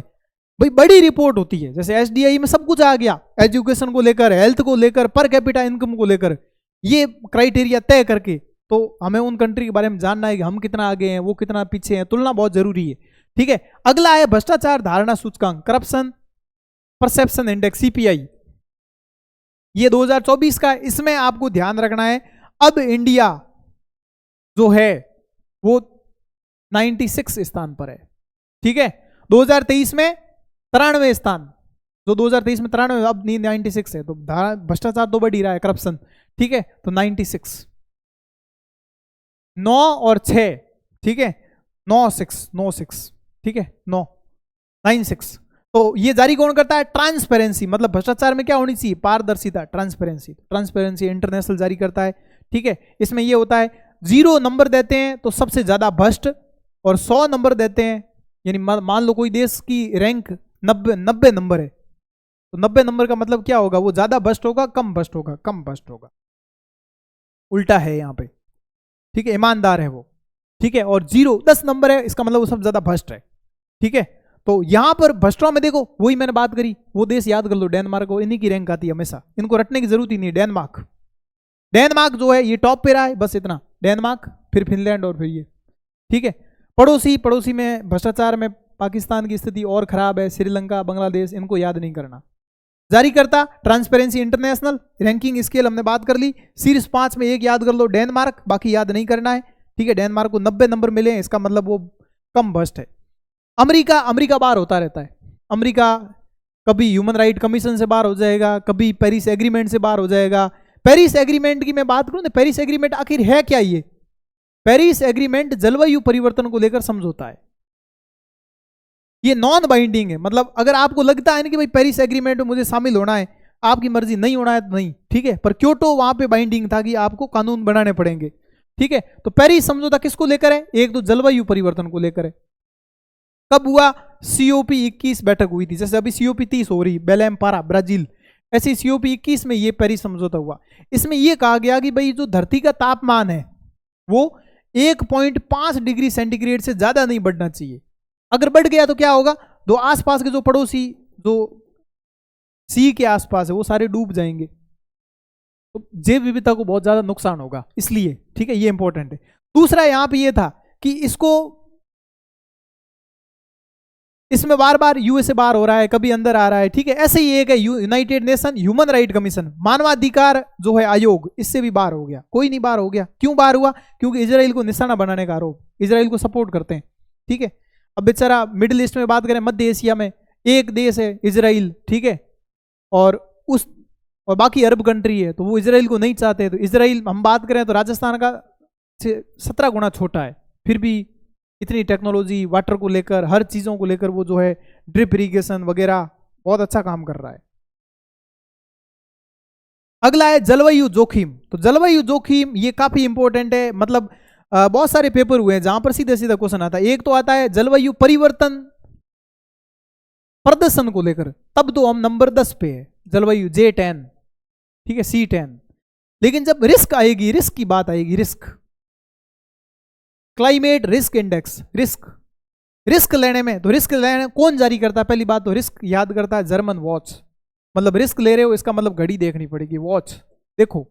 भाई, बड़ी रिपोर्ट होती है, जैसे एसडीआई में सब कुछ आ गया, एजुकेशन को लेकर, हेल्थ को लेकर, पर कैपिटा इनकम को लेकर, ये क्राइटेरिया तय करके, तो हमें उन कंट्री के बारे में जानना है कि हम कितना आगे हैं, वो कितना पीछे हैं, तुलना बहुत जरूरी है, ठीक है। अगला है भ्रष्टाचार धारणा सूचकांक, करप्शन परसेप्शन इंडेक्स, सीपीआई, ये 2024 का, इसमें आपको ध्यान रखना है, अब इंडिया जो है वो 96 स्थान पर है, ठीक है। 2023 में 93 स्थान, जो 2023 में 93, अब 96 है, तो भ्रष्टाचार तो बढ़ ही रहा है, करप्शन, ठीक है, तो 96, 9 और 6, ठीक है, 9-6, ठीक है, 9-9-6। तो ये जारी कौन करता है, ट्रांसपेरेंसी, मतलब भ्रष्टाचार में क्या होनी चाहिए, पारदर्शिता, ट्रांसपेरेंसी इंटरनेशनल जारी करता है, ठीक है। इसमें ये होता है 0 नंबर देते हैं तो सबसे ज्यादा भ्रष्ट, और 100 नंबर देते हैं, यानी मान लो कोई देश की रैंक 90 नंबर है, तो 90 नंबर का मतलब क्या होगा, वो ज्यादा भ्रष्ट होगा, कम भ्रष्ट होगा, उल्टा है यहाँ पे, ठीक है, ईमानदार है वो, ठीक है। और 10 नंबर है, इसका मतलब वो सब ज्यादा भ्रष्ट है, ठीक है। तो यहां पर भ्रष्टों में देखो, वही मैंने बात करी, वो देश याद कर लो, डेनमार्क, इन्हीं की रैंक आती है हमेशा, इनको रटने की जरूरत ही नहीं। डेनमार्क जो है ये टॉप पे रहा है, बस इतना, डेनमार्क, फिर फिनलैंड, और फिर ये, ठीक है। पड़ोसी में भ्रष्टाचार में पाकिस्तान की स्थिति और खराब है, श्रीलंका, बांग्लादेश, इनको याद नहीं करना। जारी करता ट्रांसपेरेंसी इंटरनेशनल, रैंकिंग स्केल हमने बात कर ली, शीर्ष 5 में एक याद कर लो, डेनमार्क, बाकी याद नहीं करना है, ठीक है। डेनमार्क को 90 नंबर मिले, इसका मतलब वो कम भ्रष्ट है। अमेरिका बाहर होता रहता है, अमेरिका कभी ह्यूमन राइट कमीशन से बाहर हो जाएगा, कभी पेरिस एग्रीमेंट से बाहर हो जाएगा। पेरिस एग्रीमेंट की मैं बात करूं तो पेरिस एग्रीमेंट आखिर है क्या, ये पेरिस एग्रीमेंट जलवायु परिवर्तन को लेकर समझौता है, ये नॉन बाइंडिंग है, मतलब अगर आपको लगता है ना कि भाई पेरिस एग्रीमेंट में मुझे शामिल होना है, आपकी मर्जी, नहीं होना है तो नहीं, ठीक है। पर क्योटो वहां पे बाइंडिंग था कि आपको कानून बनाने पड़ेंगे, ठीक है। तो पेरिस समझौता किसको लेकर है, एक तो जलवायु परिवर्तन को लेकर है। कब हुआ, COP 21 बैठक हुई थी, जैसे अभी COP 30 हो रही, बेलेम पारा ब्राजील, ऐसे COP 21 में ये पेरिस समझौता हुआ। इसमें यह कहा गया कि भाई जो धरती का तापमान है वो 1.5 डिग्री सेंटीग्रेड से ज्यादा नहीं बढ़ना चाहिए, अगर बढ़ गया तो क्या होगा, दो आसपास के जो पड़ोसी जो सी के आसपास है वो सारे डूब जाएंगे, तो जैव विविधता को बहुत ज्यादा नुकसान होगा, इसलिए, ठीक है, ये इंपॉर्टेंट है। दूसरा यहां पे ये था कि इसमें बार बार यूएसए बाहर हो रहा है, कभी अंदर आ रहा है, ठीक है। ऐसे ही एक है United nation human right commission, मानवाधिकार जो है आयोग, इससे भी बाहर हो गया, कोई नहीं बाहर हो गया। क्यों बाहर हुआ, क्योंकि इजराइल को निशाना बनाने का आरोप, इजराइल को सपोर्ट करते हैं, ठीक है। अब बेचारा मिडिल ईस्ट में बात करें, मध्य एशिया में एक देश है इजराइल, ठीक है, और बाकी अरब कंट्री है, तो वो इजराइल को नहीं चाहते। तो इजराइल हम बात करें तो राजस्थान का 17 गुना छोटा है, फिर भी इतनी टेक्नोलॉजी वाटर को लेकर, हर चीजों को लेकर वो जो है ड्रिप इरिगेशन वगैरह बहुत अच्छा काम कर रहा है। अगला है जलवायु जोखिम। तो जलवायु जोखिम ये काफी इंपॉर्टेंट है, मतलब बहुत सारे पेपर हुए हैं जहां पर सीधे सीधा क्वेश्चन आता है। एक तो आता है जलवायु परिवर्तन प्रदर्शन को लेकर, तब तो हम नंबर 10 पे है, जलवायु J10, ठीक है, C10। लेकिन जब रिस्क आएगी, रिस्क की बात आएगी, risk, climate risk index, risk लेने में, तो रिस्क लेने कौन जारी करता है? पहली बात तो रिस्क याद करता है जर्मन वॉच, मतलब रिस्क ले रहे हो इसका मतलब घड़ी देखनी पड़ेगी, वॉच देखो,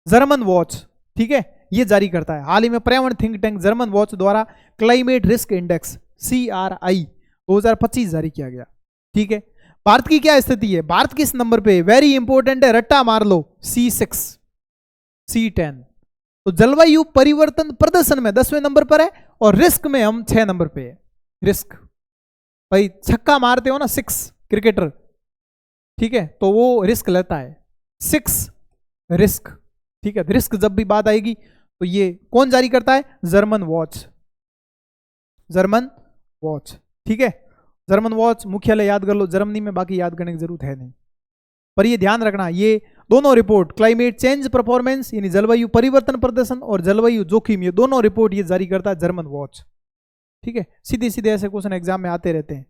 जर्मन वॉच, ठीक है, ये जारी करता है। हाल ही में पर्यावरण थिंक टैंक जर्मन वॉच द्वारा क्लाइमेट रिस्क इंडेक्स CRI 2025 जारी किया गया, ठीक है। भारत की क्या स्थिति है? भारत किस नंबर पे? वेरी इंपॉर्टेंट है, रट्टा मार लो, C6, C10। तो जलवायु परिवर्तन प्रदर्शन में 10वें नंबर पर है, और रिस्क में हम 6 नंबर पे है। रिस्क भाई छक्का मारते हो ना 6 क्रिकेटर, ठीक है, तो वो रिस्क लेता है, 6 रिस्क, ठीक है। रिस्क जब भी बात आएगी तो ये कौन जारी करता है? जर्मन वॉच, जर्मन वॉच, ठीक है। जर्मन वॉच मुख्यालय याद कर लो जर्मनी में, बाकी याद करने की जरूरत है नहीं, पर ये ध्यान रखना, ये दोनों रिपोर्ट क्लाइमेट चेंज परफॉर्मेंस यानी जलवायु परिवर्तन प्रदर्शन और जलवायु जोखिम, ये दोनों रिपोर्ट ये जारी करता है जर्मन वॉच, ठीक है। सीधे सीधे ऐसे क्वेश्चन एग्जाम में आते रहते हैं।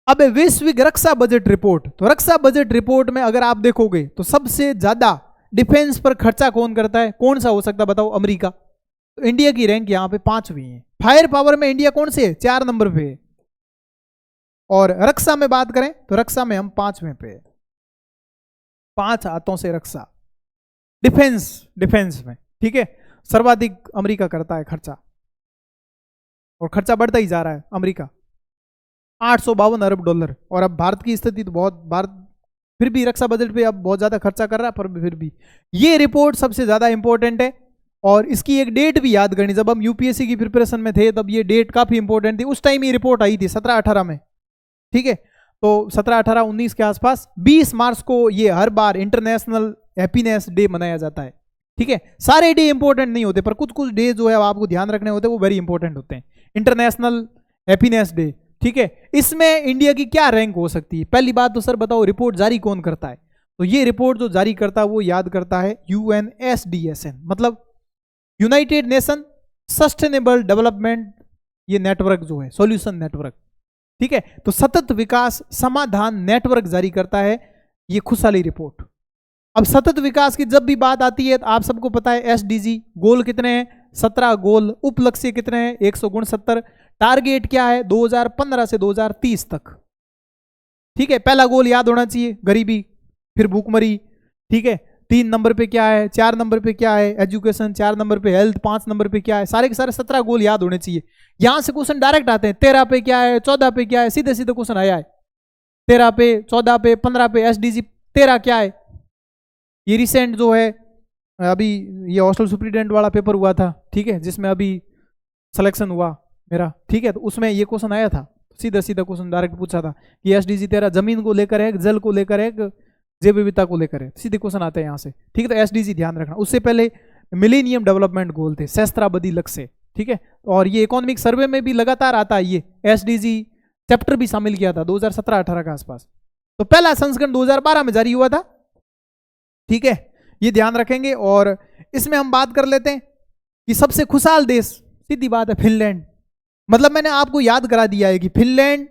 अब वैश्विक रक्षा बजट रिपोर्ट। तो रक्षा बजट रिपोर्ट में अगर आप देखोगे तो सबसे ज्यादा डिफेंस पर खर्चा कौन करता है? कौन सा हो सकता है बताओ? अमेरिका। तो इंडिया की रैंक यहां पे 5वीं है। फायर पावर में इंडिया कौन से है? 4 नंबर पे है। और रक्षा में बात करें तो रक्षा में हम 5वें पे है, 5 हाथों से रक्षा, डिफेंस में, ठीक है। सर्वाधिक अमेरिका करता है खर्चा, और खर्चा बढ़ता ही जा रहा है अमेरिका, 852 अरब डॉलर। और अब भारत की स्थिति तो बहुत, भारत फिर भी रक्षा बजट पे अब बहुत ज्यादा खर्चा कर रहा है, पर फिर भी ये रिपोर्ट सबसे ज्यादा इंपॉर्टेंट है। और इसकी एक डेट भी याद करनी, जब हम यूपीएससी की प्रिपरेशन में थे तब ये डेट काफी इंपॉर्टेंट थी, उस टाइम ये रिपोर्ट आई थी 17-18 में, ठीक है। तो 17-18-19 के आसपास 20 मार्च को ये हर बार इंटरनेशनल हैप्पीनेस डे मनाया जाता है, ठीक है। सारे डे इंपॉर्टेंट नहीं होते, पर कुछ कुछ डे जो है आपको ध्यान रखने होते हैं, वो वेरी इंपॉर्टेंट होते हैं। इंटरनेशनल हैप्पीनेस डे, ठीक है। इसमें इंडिया की क्या रैंक हो सकती है? पहली बात तो सर बताओ रिपोर्ट जारी कौन करता है? तो ये रिपोर्ट जो जारी करता है वो याद करता है UNSDSN, मतलब यूनाइटेड नेशन सस्टेनेबल डेवलपमेंट, ये नेटवर्क जो है सॉल्यूशन नेटवर्क, ठीक है। तो सतत विकास समाधान नेटवर्क जारी करता है ये खुशहाली रिपोर्ट। अब सतत विकास की जब भी बात आती है तो आप सबको पता है SDG गोल कितने हैं? 17 गोल। उप लक्ष्य कितने हैं? 169। टारगेट क्या है? 2015 से 2030 तक, ठीक है। पहला गोल याद होना चाहिए, गरीबी, फिर भूखमरी, ठीक है। 3 नंबर पे क्या है? 4 नंबर पे क्या है? एजुकेशन। 4 नंबर पे हेल्थ। 5 नंबर पे क्या है? सारे के सारे 17 गोल याद होने चाहिए। यहां से क्वेश्चन डायरेक्ट आते हैं, 13 पे क्या है? 14 पे क्या है? सीधे सीधे क्वेश्चन आया है 13 पे, 14 पे, 15 पे। SDG 13 क्या है? ये रिसेंट जो है अभी ये हॉस्टल सुप्रिटेंडेंट वाला पेपर हुआ था, ठीक है, जिसमें अभी सिलेक्शन हुआ मेरा, ठीक है। तो उसमें ये क्वेश्चन आया था, सीधा सीधा क्वेश्चन डायरेक्ट पूछा था कि SDG 13 जमीन को लेकर है, जल को लेकर है, जैव विविधता को लेकर है। सीधे क्वेश्चन आते हैं यहाँ से, ठीक है। तो SDG ध्यान रखना। उससे पहले मिलेनियम डेवलपमेंट गोल थे, सहस्त्राब्दी लक्ष्य, ठीक है। और ये इकोनॉमिक सर्वे में भी लगातार आता है, ये SDG चैप्टर भी शामिल किया था 2017-18 के आसपास। तो पहला संस्करण 2012 में जारी हुआ था, ठीक है, ये ध्यान रखेंगे। और इसमें हम बात कर लेते हैं कि सबसे खुशहाल देश, सीधी बात है फिनलैंड। मतलब मैंने आपको याद करा दिया है कि फिनलैंड,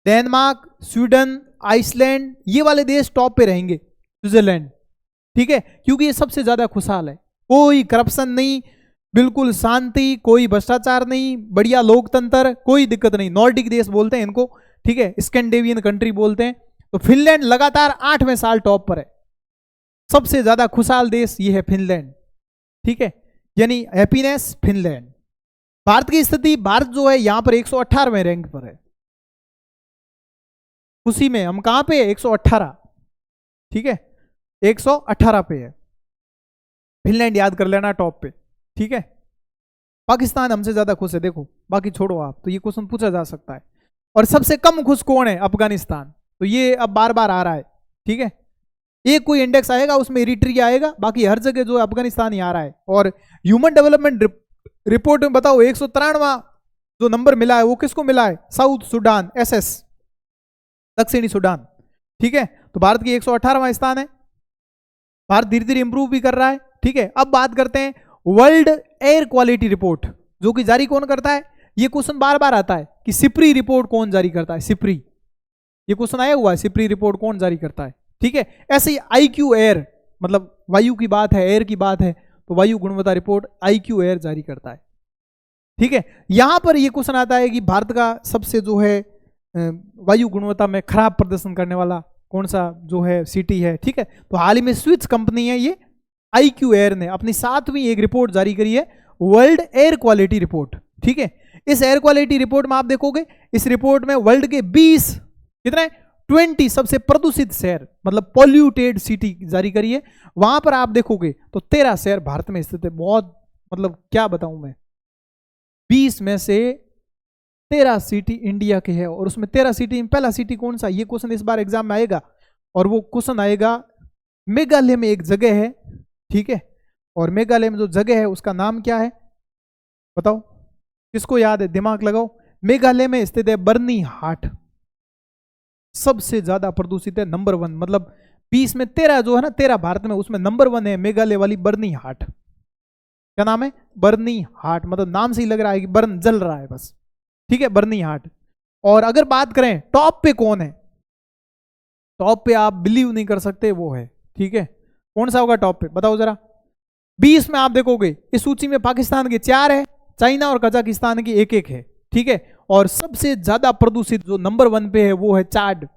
डेनमार्क, स्वीडन, आइसलैंड, ये वाले देश टॉप पे रहेंगे, स्विट्जरलैंड, ठीक है, क्योंकि ये सबसे ज्यादा खुशहाल है। कोई करप्शन नहीं, बिल्कुल शांति, कोई भ्रष्टाचार नहीं, बढ़िया लोकतंत्र, कोई दिक्कत नहीं। नॉर्डिक देश बोलते हैं इनको, ठीक है, स्कैंडिनेवियन कंट्री बोलते हैं। तो फिनलैंड लगातार 8वें साल टॉप पर है, सबसे ज्यादा खुशहाल देश ये है फिनलैंड, ठीक है, यानी हैप्पीनेस फिनलैंड। भारत की स्थिति, भारत जो है यहां पर 118वें रैंक पर है, खुशी में हम कहां पे? 118, ठीक है, 118 पे है। फिनलैंड याद कर लेना टॉप पे, ठीक है। पाकिस्तान हमसे ज्यादा खुश है, देखो, बाकी छोड़ो आप, तो ये क्वेश्चन पूछा जा सकता है। और सबसे कम खुश कौन है? अफगानिस्तान। तो ये अब बार बार आ रहा है, ठीक है। एक कोई इंडेक्स आएगा उसमें इरिट्रिया आएगा, बाकी हर जगह जो है अफगानिस्तान ही आ रहा है। और ह्यूमन डेवलपमेंट रिपोर्ट में बताओ 193वां जो नंबर मिला है वो किसको मिला है? साउथ सुडान, SS, दक्षिणी सुडान। ठीक है, तो भारत की 118वां स्थान है। भारत धीरे धीरे इंप्रूव भी कर रहा है। ठीक है, अब बात करते हैं वर्ल्ड एयर क्वालिटी रिपोर्ट, जो कि जारी कौन करता है? ये क्वेश्चन बार बार आता है कि सिप्री रिपोर्ट कौन जारी करता है? सिप्री, ये क्वेश्चन आया हुआ है, सिप्री रिपोर्ट कौन जारी करता है? ठीक है, ऐसे ही IQ एयर, मतलब वायु की बात है, एयर की बात है, तो वायु गुणवत्ता रिपोर्ट IQ एयर जारी करता है। ठीक है, यहां पर यह क्वेश्चन आता है कि भारत का सबसे जो है वायु गुणवत्ता में खराब प्रदर्शन करने वाला कौन सा जो है सिटी है। ठीक है, तो हाल ही में स्विस कंपनी है ये IQ एयर ने अपनी 7वीं एक रिपोर्ट जारी करी है, वर्ल्ड एयर क्वालिटी रिपोर्ट। ठीक है, इस एयर क्वालिटी रिपोर्ट में आप देखोगे, इस रिपोर्ट में वर्ल्ड के 20 कितने 20 सबसे प्रदूषित शहर, मतलब पॉल्यूटेड सिटी जारी करी है। वहां पर आप देखोगे तो 13 शहर भारत में स्थित है। बहुत मतलब क्या बताऊं मैं, 20 में से 13 सिटी इंडिया के है, और उसमें 13 सिटी में पहला सिटी कौन सा? ये क्वेश्चन इस बार एग्जाम में आएगा, और वो क्वेश्चन आएगा मेघालय में एक जगह है। ठीक है, और मेघालय में जो जगह है उसका नाम क्या है बताओ, किसको याद है? दिमाग लगाओ। मेघालय में स्थित है बर्नीहाट, सबसे ज्यादा प्रदूषित है, नंबर 1, मतलब 20 में 13 जो है ना, 13 भारत में, उसमें नंबर 1 है मेघालय वाली बर्नीहाट। क्या नाम है? बर्नीहाट, मतलब नाम से ही लग रहा है कि बर्न जल रहा है बस। ठीक है, बर्नीहाट। और अगर बात करें टॉप पे कौन है, टॉप पे आप बिलीव नहीं कर सकते वो है। ठीक है, कौन सा होगा टॉप पे बताओ जरा? 20 में आप देखोगे इस सूची में पाकिस्तान के 4 है, चाइना और कजाकिस्तान की 1-1 है। ठीक है, और सबसे ज्यादा प्रदूषित जो नंबर 1 पे है वो है चाड,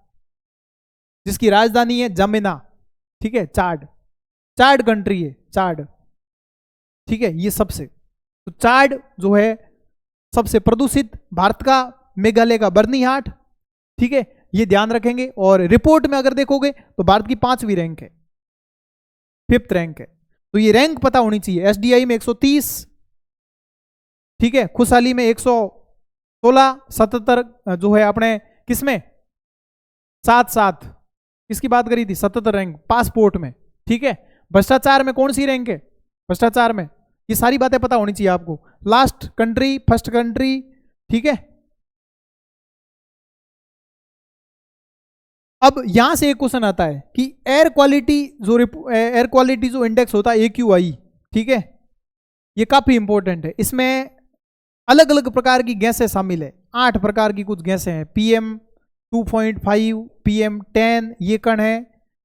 जिसकी राजधानी है जमेना। ठीक है, चाड कंट्री है, चाड। ठीक है, ये सबसे, तो चाड जो है सबसे प्रदूषित, भारत का मेघालय का बर्नीहाट। ठीक है, ये ध्यान रखेंगे। और रिपोर्ट में अगर देखोगे तो भारत की 5वीं रैंक है, 5th रैंक है, तो ये रैंक पता होनी चाहिए। SDI में 130, ठीक है, खुशहाली में 116, 77 जो है अपने किसमें 7 किसकी बात करी थी? 77 रैंक पासपोर्ट में। ठीक है, भ्रष्टाचार में कौन सी रैंक है? भ्रष्टाचार में, ये सारी बातें पता होनी चाहिए आपको। Last country, first country. ठीक है, अब यहां से एक क्वेश्चन आता है कि एयर क्वालिटी जो इंडेक्स होता है AQI, ठीक है, ये काफी इंपॉर्टेंट है। इसमें अलग अलग प्रकार की गैसें शामिल है, 8 प्रकार की कुछ गैसें हैं, PM2.5, PM10, ये कण है।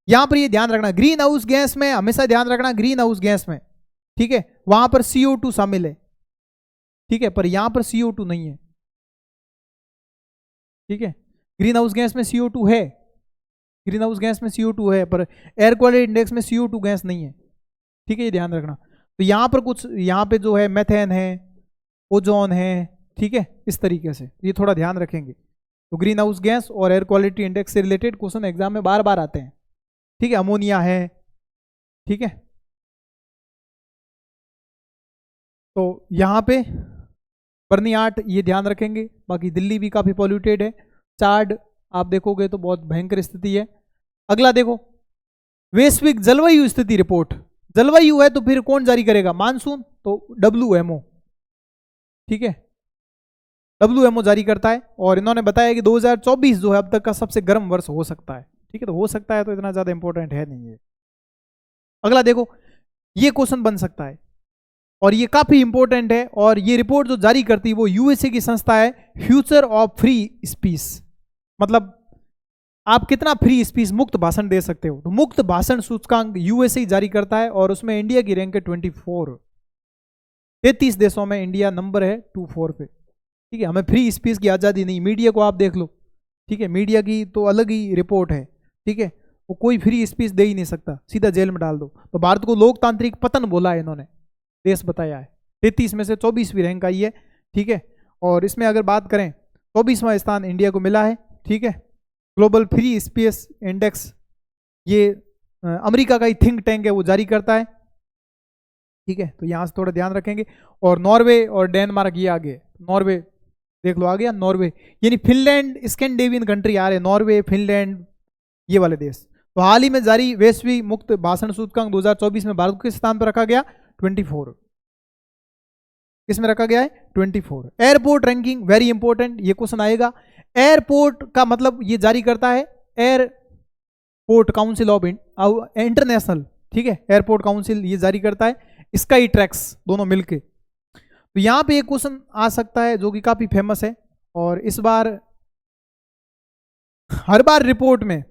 यहां पर ये ध्यान रखना, ग्रीन हाउस गैस में हमेशा ध्यान रखना, ग्रीन हाउस गैस में, ठीक है, वहां पर CO2 शामिल है। ठीक है, पर यहां पर CO2 नहीं है। ठीक है, ग्रीन हाउस गैस में CO2 है, ग्रीन हाउस गैस में CO2 है, पर एयर क्वालिटी इंडेक्स में CO2 गैस नहीं है। ठीक है, ये ध्यान रखना। तो यहां पर कुछ, यहां पे जो है मेथेन है, ओजोन है। ठीक है, इस तरीके से ये थोड़ा ध्यान रखेंगे। तो ग्रीन हाउस गैस और एयर क्वालिटी इंडेक्स से रिलेटेड क्वेश्चन एग्जाम में बार बार आते हैं। ठीक है, अमोनिया है। ठीक है, तो यहां पे बर्नीहाट ये ध्यान रखेंगे। बाकी दिल्ली भी काफी पॉल्यूटेड है। चार्ड आप देखोगे तो बहुत भयंकर स्थिति है। अगला देखो, वैश्विक जलवायु स्थिति रिपोर्ट। जलवायु है तो फिर कौन जारी करेगा? मानसून, तो WMO। ठीक है, WMO जारी करता है, और इन्होंने बताया कि 2024 जो है अब तक का सबसे गर्म वर्ष हो सकता है। ठीक है, तो हो सकता है तो इतना ज्यादा इंपॉर्टेंट है नहीं है। अगला देखो, ये क्वेश्चन बन सकता है और ये काफी इंपॉर्टेंट है, और ये रिपोर्ट जो जारी करती है वो USA की संस्था है, फ्यूचर ऑफ फ्री स्पीच। मतलब आप कितना फ्री स्पीच, मुक्त भाषण दे सकते हो। तो मुक्त भाषण सूचकांक USA जारी करता है, और उसमें इंडिया की रैंक है 24। 33 देशों में इंडिया नंबर है 24 पे। ठीक है, हमें फ्री स्पीच की आज़ादी नहीं। मीडिया को आप देख लो, ठीक है, मीडिया की तो अलग ही रिपोर्ट है। ठीक है, वो कोई फ्री स्पीच दे ही नहीं सकता, सीधा जेल में डाल दो। तो भारत को लोकतांत्रिक पतन बोला है इन्होंने, देश बताया है। 33 में से 24वीं रैंक आई है। ठीक है, और इसमें अगर बात करें 24वां स्थान इंडिया को मिला है। ठीक है, ग्लोबल फ्री स्पेस इंडेक्स ये अमेरिका का ही थिंक टैंक है, वो जारी करता है। ठीक है, तो यहां से थोड़ा ध्यान रखेंगे। और नॉर्वे और डेनमार्क ये आगे, नॉर्वे देख लो आ गया, नॉर्वे यानी फिनलैंड, स्कैंडिनेवियन कंट्री आ रहे, नॉर्वे, फिनलैंड, ये वाले देश। तो हाल ही में जारी वैश्विक मुक्त भाषण सूचकांक 2024 में भारत को किस स्थान पर रखा गया? 24। किसमें रखा गया है 24। एयरपोर्ट रैंकिंग वेरी इंपॉर्टेंट, ये क्वेश्चन आएगा। एयरपोर्ट का मतलब ये जारी करता है एयरपोर्ट काउंसिल ऑफ इंटरनेशनल, ठीक है, एयरपोर्ट काउंसिल ये जारी करता है, स्काई ट्रैक्स दोनों मिलके। तो यहां पे एक क्वेश्चन आ सकता है जो कि काफी फेमस है, और इस बार हर बार रिपोर्ट में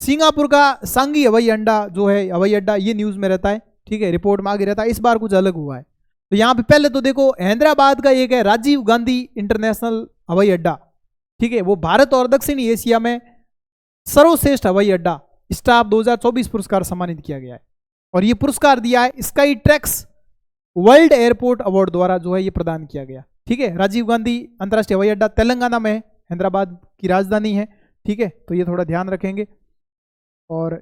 सिंगापुर का सांगी हवाई अड्डा जो है, हवाई अड्डा ये न्यूज में रहता है, ठीक है, रिपोर्ट में आगे रहता है। इस बार कुछ अलग हुआ है। तो यहाँ पे पहले तो देखो हैदराबाद का एक है राजीव गांधी इंटरनेशनल हवाई अड्डा, ठीक है, वो भारत और दक्षिणी एशिया में सर्वश्रेष्ठ हवाई अड्डा स्टाफ 2024 पुरस्कार सम्मानित किया गया है। और ये पुरस्कार दिया है sky tracks world airport award द्वारा जो है ये प्रदान किया गया, ठीक है। राजीव गांधी अंतर्राष्ट्रीय हवाई अड्डा तेलंगाना में है, हैदराबाद की राजधानी है, ठीक है, तो ये थोड़ा ध्यान रखेंगे। और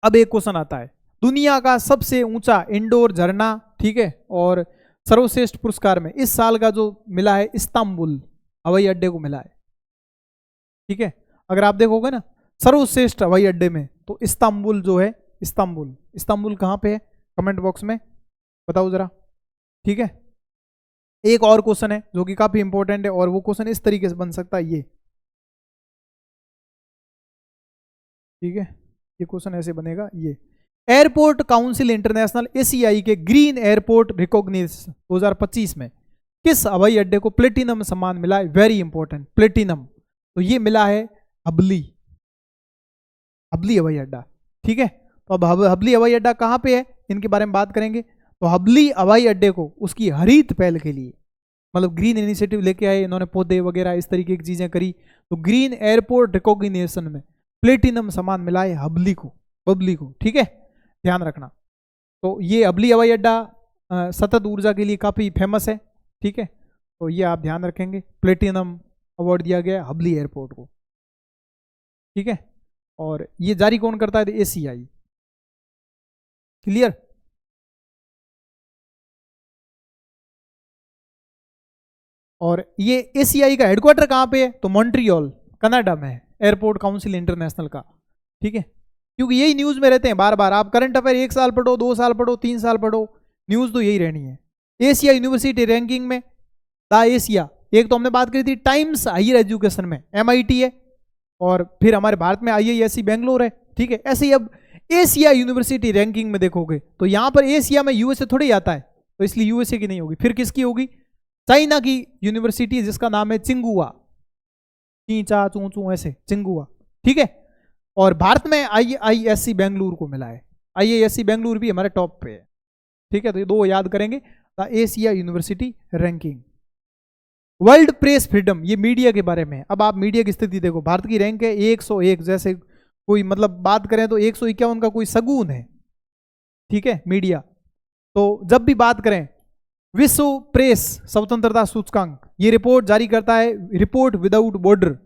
अब एक क्वेश्चन आता है, दुनिया का सबसे ऊंचा इंडोर झरना, ठीक है, और सर्वश्रेष्ठ पुरस्कार में इस साल का जो मिला है इस्तांबुल हवाई अड्डे को मिला है, ठीक है। अगर आप देखोगे ना सर्वश्रेष्ठ हवाई अड्डे में, तो इस्तांबुल जो है, इस्तांबुल कहाँ पे है, कमेंट बॉक्स में बताओ जरा, ठीक है। एक और क्वेश्चन है जो कि काफी इंपॉर्टेंट है, और वो क्वेश्चन इस तरीके से बन सकता है ये, ठीक है, ये क्वेश्चन ऐसे बनेगा ये, एयरपोर्ट काउंसिल इंटरनेशनल एसीआई के ग्रीन एयरपोर्ट रिकॉग्निशन 2025 में किस हवाई अड्डे को प्लेटिनम सम्मान मिला है, वेरी इंपॉर्टेंट, प्लेटिनम, तो ये मिला है हबली हवाई अड्डा, ठीक है। तो अब हबली हवाई अड्डा कहाँ पे है, इनके बारे में बात करेंगे। तो हबली हवाई अड्डे को उसकी हरित पहल के लिए, मतलब ग्रीन इनिशिएटिव लेके आए इन्होंने, पौधे वगैरह इस तरीके की चीजें करी, तो ग्रीन एयरपोर्ट रिकॉग्निशन में प्लेटिनम सम्मान मिला है हबली को, ठीक है, ध्यान रखना। तो ये हबली हवाई अड्डा सतत ऊर्जा के लिए काफी फेमस है, ठीक है, तो ये आप ध्यान रखेंगे, प्लेटिनम अवार्ड दिया गया हबली एयरपोर्ट को, ठीक है। और ये जारी कौन करता है, एसीआई, क्लियर। और ये एसीआई का हेडक्वार्टर कहां पे है, तो मॉन्ट्रियल कनाडा में है, एयरपोर्ट काउंसिल इंटरनेशनल का, ठीक है। क्योंकि यही न्यूज में रहते हैं बार बार, आप करंट अफेयर 1 साल पढ़ो, 2 साल पढ़ो, 3 साल पढ़ो, न्यूज तो यही रहनी है। एशिया यूनिवर्सिटी रैंकिंग में द एशिया, एक तो हमने बात करी थी टाइम्स हायर एजुकेशन में MIT है, और फिर हमारे भारत में IISc बेंगलोर है, ठीक है। ऐसे ही अब एशिया यूनिवर्सिटी रैंकिंग में देखोगे तो यहां पर एशिया में USA थोड़ी आता है, तो इसलिए USA की नहीं होगी, फिर किसकी होगी, चाइना की यूनिवर्सिटी जिसका नाम है चिंगुआ, चा चू चू ऐसे चिंगुआ, ठीक है। और भारत में IISc बेंगलुरु को मिला है, IISc बेंगलुरु भी हमारे टॉप पे है, ठीक है। तो ये दो याद करेंगे, Asia university ranking. World press freedom, ये मीडिया के बारे में। अब आप मीडिया की स्थिति देखो, भारत की रैंक है 101, जैसे कोई मतलब बात करें तो 151 का कोई सगुन है, ठीक है, मीडिया। तो जब भी बात करें, विश्व प्रेस स्वतंत्रता सूचकांक, ये रिपोर्ट जारी करता है रिपोर्ट विदाउट बॉर्डर,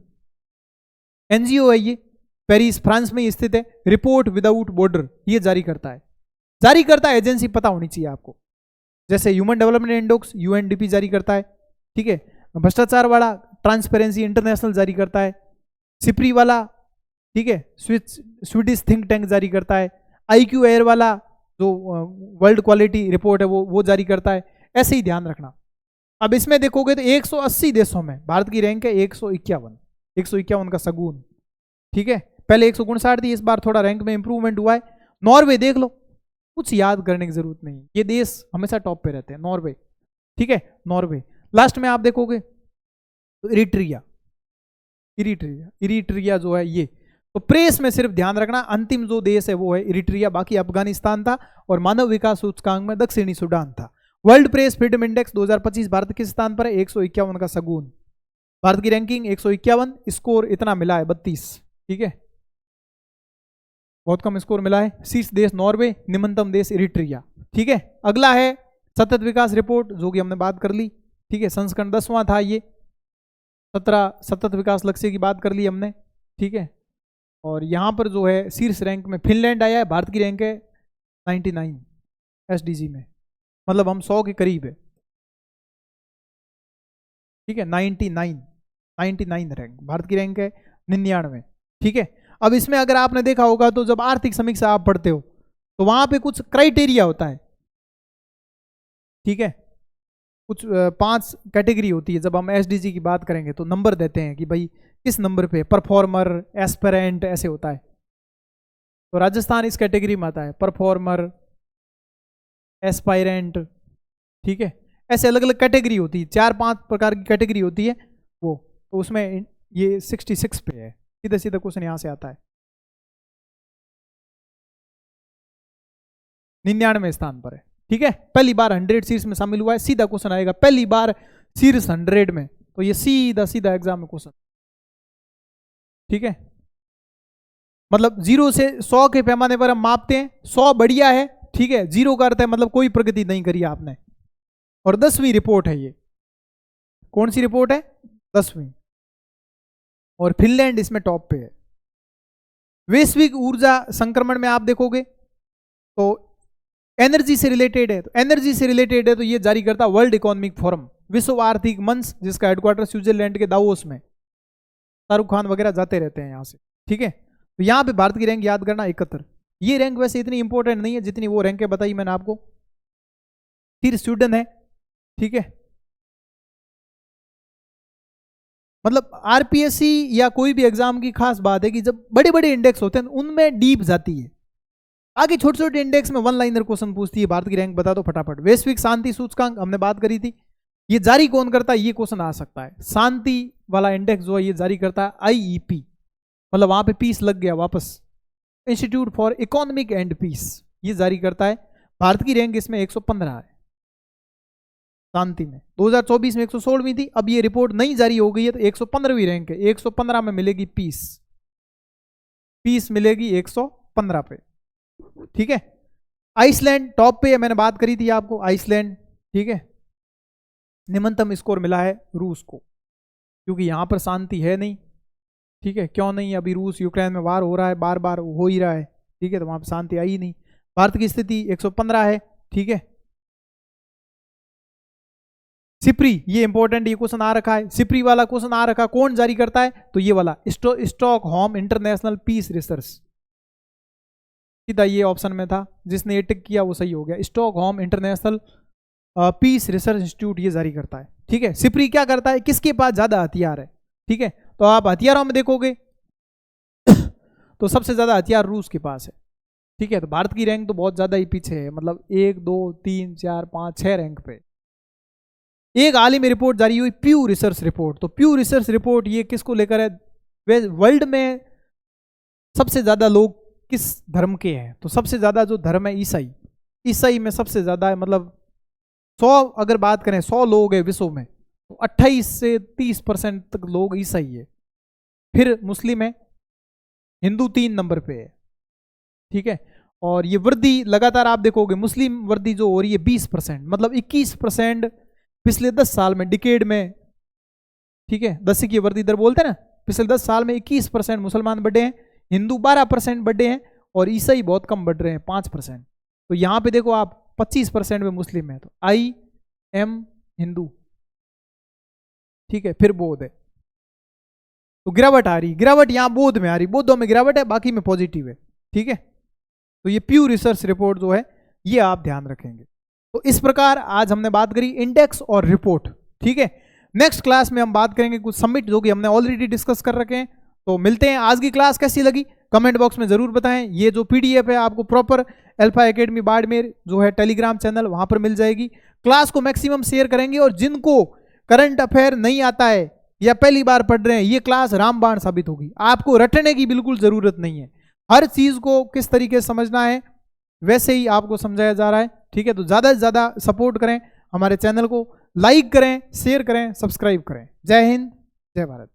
NGO है ये, पेरिस फ्रांस में स्थित है, रिपोर्ट विदाउट बॉर्डर ये जारी करता है एजेंसी पता होनी चाहिए आपको, जैसे ह्यूमन डेवलपमेंट इंडेक्स UNDP जारी करता है, ठीक है। भ्रष्टाचार वाला ट्रांसपेरेंसी इंटरनेशनल जारी करता है, सिप्री वाला, ठीक है, स्वीडिश थिंक टैंक जारी करता है, IQ एयर वाला जो वर्ल्ड क्वालिटी रिपोर्ट है वो जारी करता है, ऐसे ही ध्यान रखना। अब इसमें देखोगे तो 180 देशों में भारत की रैंक है 151 का सगुन, ठीक है। पहले 159 थी, इस बार थोड़ा रैंक में इंप्रूवमेंट हुआ है। नॉर्वे देख लो, कुछ याद करने की जरूरत नहीं, ये देश हमेशा टॉप पे रहते हैं, नॉर्वे, ठीक है, नॉर्वे। लास्ट में आप देखोगे तो इरिट्रिया जो है ये, तो प्रेस में सिर्फ ध्यान रखना, अंतिम जो देश है वो है इरिट्रिया, बाकी अफगानिस्तान था, और मानव विकास सूचकांक में दक्षिणी सूडान था। World press freedom index 2025 Bharat किस स्थान पर है, 151 का सगुन, भारत की रैंकिंग 151, स्कोर इतना मिला है 32, ठीक है, बहुत कम स्कोर मिला है। शीर्ष देश नॉर्वे, निम्नतम देश इरिट्रिया, ठीक है। अगला है सतत विकास रिपोर्ट, जो कि हमने बात कर ली, ठीक है, संस्करण 10वां था ये, 17 सतत विकास लक्ष्य की बात कर ली हमने, ठीक है। और यहाँ पर जो है शीर्ष रैंक में फिनलैंड आया है, भारत की रैंक है 99 SDG में, मतलब हम 100 के करीब है, ठीक है, 99 रैंक, भारत की रैंक है 99, ठीक है। अब इसमें अगर आपने देखा होगा तो जब आर्थिक समीक्षा आप पढ़ते हो तो वहां पे कुछ क्राइटेरिया होता है, ठीक है। कुछ 5 कैटेगरी होती है, जब हम एसडीजी की बात करेंगे तो नंबर देते हैं कि भाई किस नंबर पे, परफॉर्मर, एस्पिरेंट, ऐसे होता है। तो राजस्थान इस कैटेगरी में आता है, परफॉर्मर, एस्पायरेंट, ठीक है। ऐसे अलग अलग कैटेगरी होती है, 4-5 प्रकार की कैटेगरी होती है वो, तो उसमें ये 66 पे है। सीधा सीधा क्वेश्चन यहां से आता है। 99वें स्थान पर है, ठीक है। पहली बार 100 सीरीज में शामिल हुआ है, सीधा क्वेश्चन आएगा पहली बार सीरीज 100 में, तो ये सीधा सीधा एग्जाम में क्वेश्चन, ठीक है। मतलब 0 से 100 के पैमाने पर हम मापते हैं, 100 बढ़िया है, ठीक है, 0 का अर्थ है मतलब कोई प्रगति नहीं करी आपने। और 10वीं रिपोर्ट है ये, कौन सी रिपोर्ट है, 10वीं, और फिनलैंड इसमें टॉप पे है। वैश्विक ऊर्जा संक्रमण में आप देखोगे तो एनर्जी से रिलेटेड है, तो एनर्जी से रिलेटेड है तो ये जारी करता वर्ल्ड इकोनॉमिक फोरम, विश्व आर्थिक मंच, जिसका हेडक्वार्टर स्विट्जरलैंड के दावोस में, शाहरुख खान वगैरह जाते रहते हैं यहाँ से, ठीक है। तो यहाँ पे भारत की रैंक याद करना 71। ये रैंक वैसे इतनी इंपॉर्टेंट नहीं है जितनी वो रैंक बताई मैंने आपको। फिर स्वीडन है, ठीक है। मतलब आरपीएससी या कोई भी एग्जाम की खास बात है कि जब बड़े बड़े इंडेक्स होते हैं उनमें डीप जाती है, आगे छोटे छोटे इंडेक्स में वन लाइनर क्वेश्चन पूछती है, भारत की रैंक बता दो फटाफट। वैश्विक शांति सूचकांक हमने बात करी थी, ये जारी कौन करता है, ये क्वेश्चन आ सकता है। शांति वाला इंडेक्स जो है ये जारी करता है आईईपी, मतलब वहां पे पीस लग गया वापस, institute for economic and peace, ये जारी करता है। भारत की रैंक इसमें 115 है शांति में, 2024 में 116वीं थी, अब ये रिपोर्ट नई जारी हो गई है तो 115वीं रैंक है। 115 में मिलेगी पीस, पीस मिलेगी 115 पे, ठीक है। आइसलैंड टॉप पे है, मैंने बात करी थी आपको, आइसलैंड, ठीक है। निम्नतम स्कोर मिला है रूस को, क्योंकि यहां पर शांति है नहीं, ठीक है। क्यों नहीं, अभी रूस यूक्रेन में वार हो रहा है, बार बार हो ही रहा है, ठीक है, तो वहां पर शांति आई नहीं। भारत की स्थिति 115 है, ठीक है। सिप्री, ये इंपॉर्टेंट, ये क्वेश्चन आ रखा है, सिप्री वाला क्वेश्चन आ रखा, कौन जारी करता है, तो ये वाला स्टॉकहोम इंटरनेशनल पीस रिसर्च, सीधा ये ऑप्शन में था, जिसने ये टिक किया वो सही हो गया। Stockholm International Peace Research Institute ये जारी करता है, ठीक है। सिप्री क्या करता है, किसके पास ज्यादा हथियार है, ठीक है। तो आप हथियारों में देखोगे तो सबसे ज्यादा हथियार रूस के पास है, ठीक है। तो भारत की रैंक तो बहुत ज्यादा ही पीछे है, मतलब 1 2 3 4 5 6 रैंक पे। एक आलिमी रिपोर्ट जारी हुई, प्यू रिसर्च रिपोर्ट, तो प्यू रिसर्च रिपोर्ट ये किसको लेकर है, वर्ल्ड में सबसे ज्यादा लोग किस धर्म के हैं, तो सबसे ज्यादा जो धर्म है ईसाई, ईसाई में सबसे ज्यादा है, मतलब 100 अगर बात करें 100 लोग है विश्व में, तो 28 से 30% तक लोग ईसाई है। फिर मुस्लिम है, हिंदू 3 नंबर पे है, ठीक है। और ये वृद्धि लगातार आप देखोगे, मुस्लिम वृद्धि जो हो रही है 20%, मतलब 21% पिछले 10 साल में, डिकेड में, ठीक है, 10 की वृद्धि दर बोलते हैं ना, पिछले 10 साल में 21% मुसलमान बढ़े हैं, हिंदू 12% बढ़े हैं, और ईसाई बहुत कम बढ़ रहे हैं 5%। तो यहां पे देखो आप 25% में मुस्लिम है, तो आई एम हिंदू, ठीक है। फिर बौद्ध है, तो गिरावट आ रही, गिरावट यहां बौद्ध में आ रही, बौद्धों में गिरावट है, बाकी में पॉजिटिव है, ठीक है। तो ये प्यू रिसर्च रिपोर्ट जो है ये आप ध्यान रखेंगे। तो इस प्रकार आज हमने बात करी इंडेक्स और रिपोर्ट, ठीक है। नेक्स्ट क्लास में हम बात करेंगे कुछ समिट जो कि हमने ऑलरेडी डिस्कस कर रखे हैं। तो मिलते हैं, आज की क्लास कैसी लगी कमेंट बॉक्स में जरूर बताएं। ये जो पीडीएफ है आपको प्रॉपर अल्फा एकेडमी बाड़मेर जो है टेलीग्राम चैनल, वहां पर मिल जाएगी। क्लास को मैक्सिमम शेयर करेंगे, और जिनको करंट अफेयर नहीं आता है या पहली बार पढ़ रहे हैं, ये क्लास रामबाण साबित होगी। आपको रटने की बिल्कुल जरूरत नहीं है, हर चीज को किस तरीके से समझना है वैसे ही आपको समझाया जा रहा है, ठीक है। तो ज्यादा से ज्यादा सपोर्ट करें हमारे चैनल को, लाइक करें, शेयर करें, सब्सक्राइब करें। जय हिंद, जय भारत।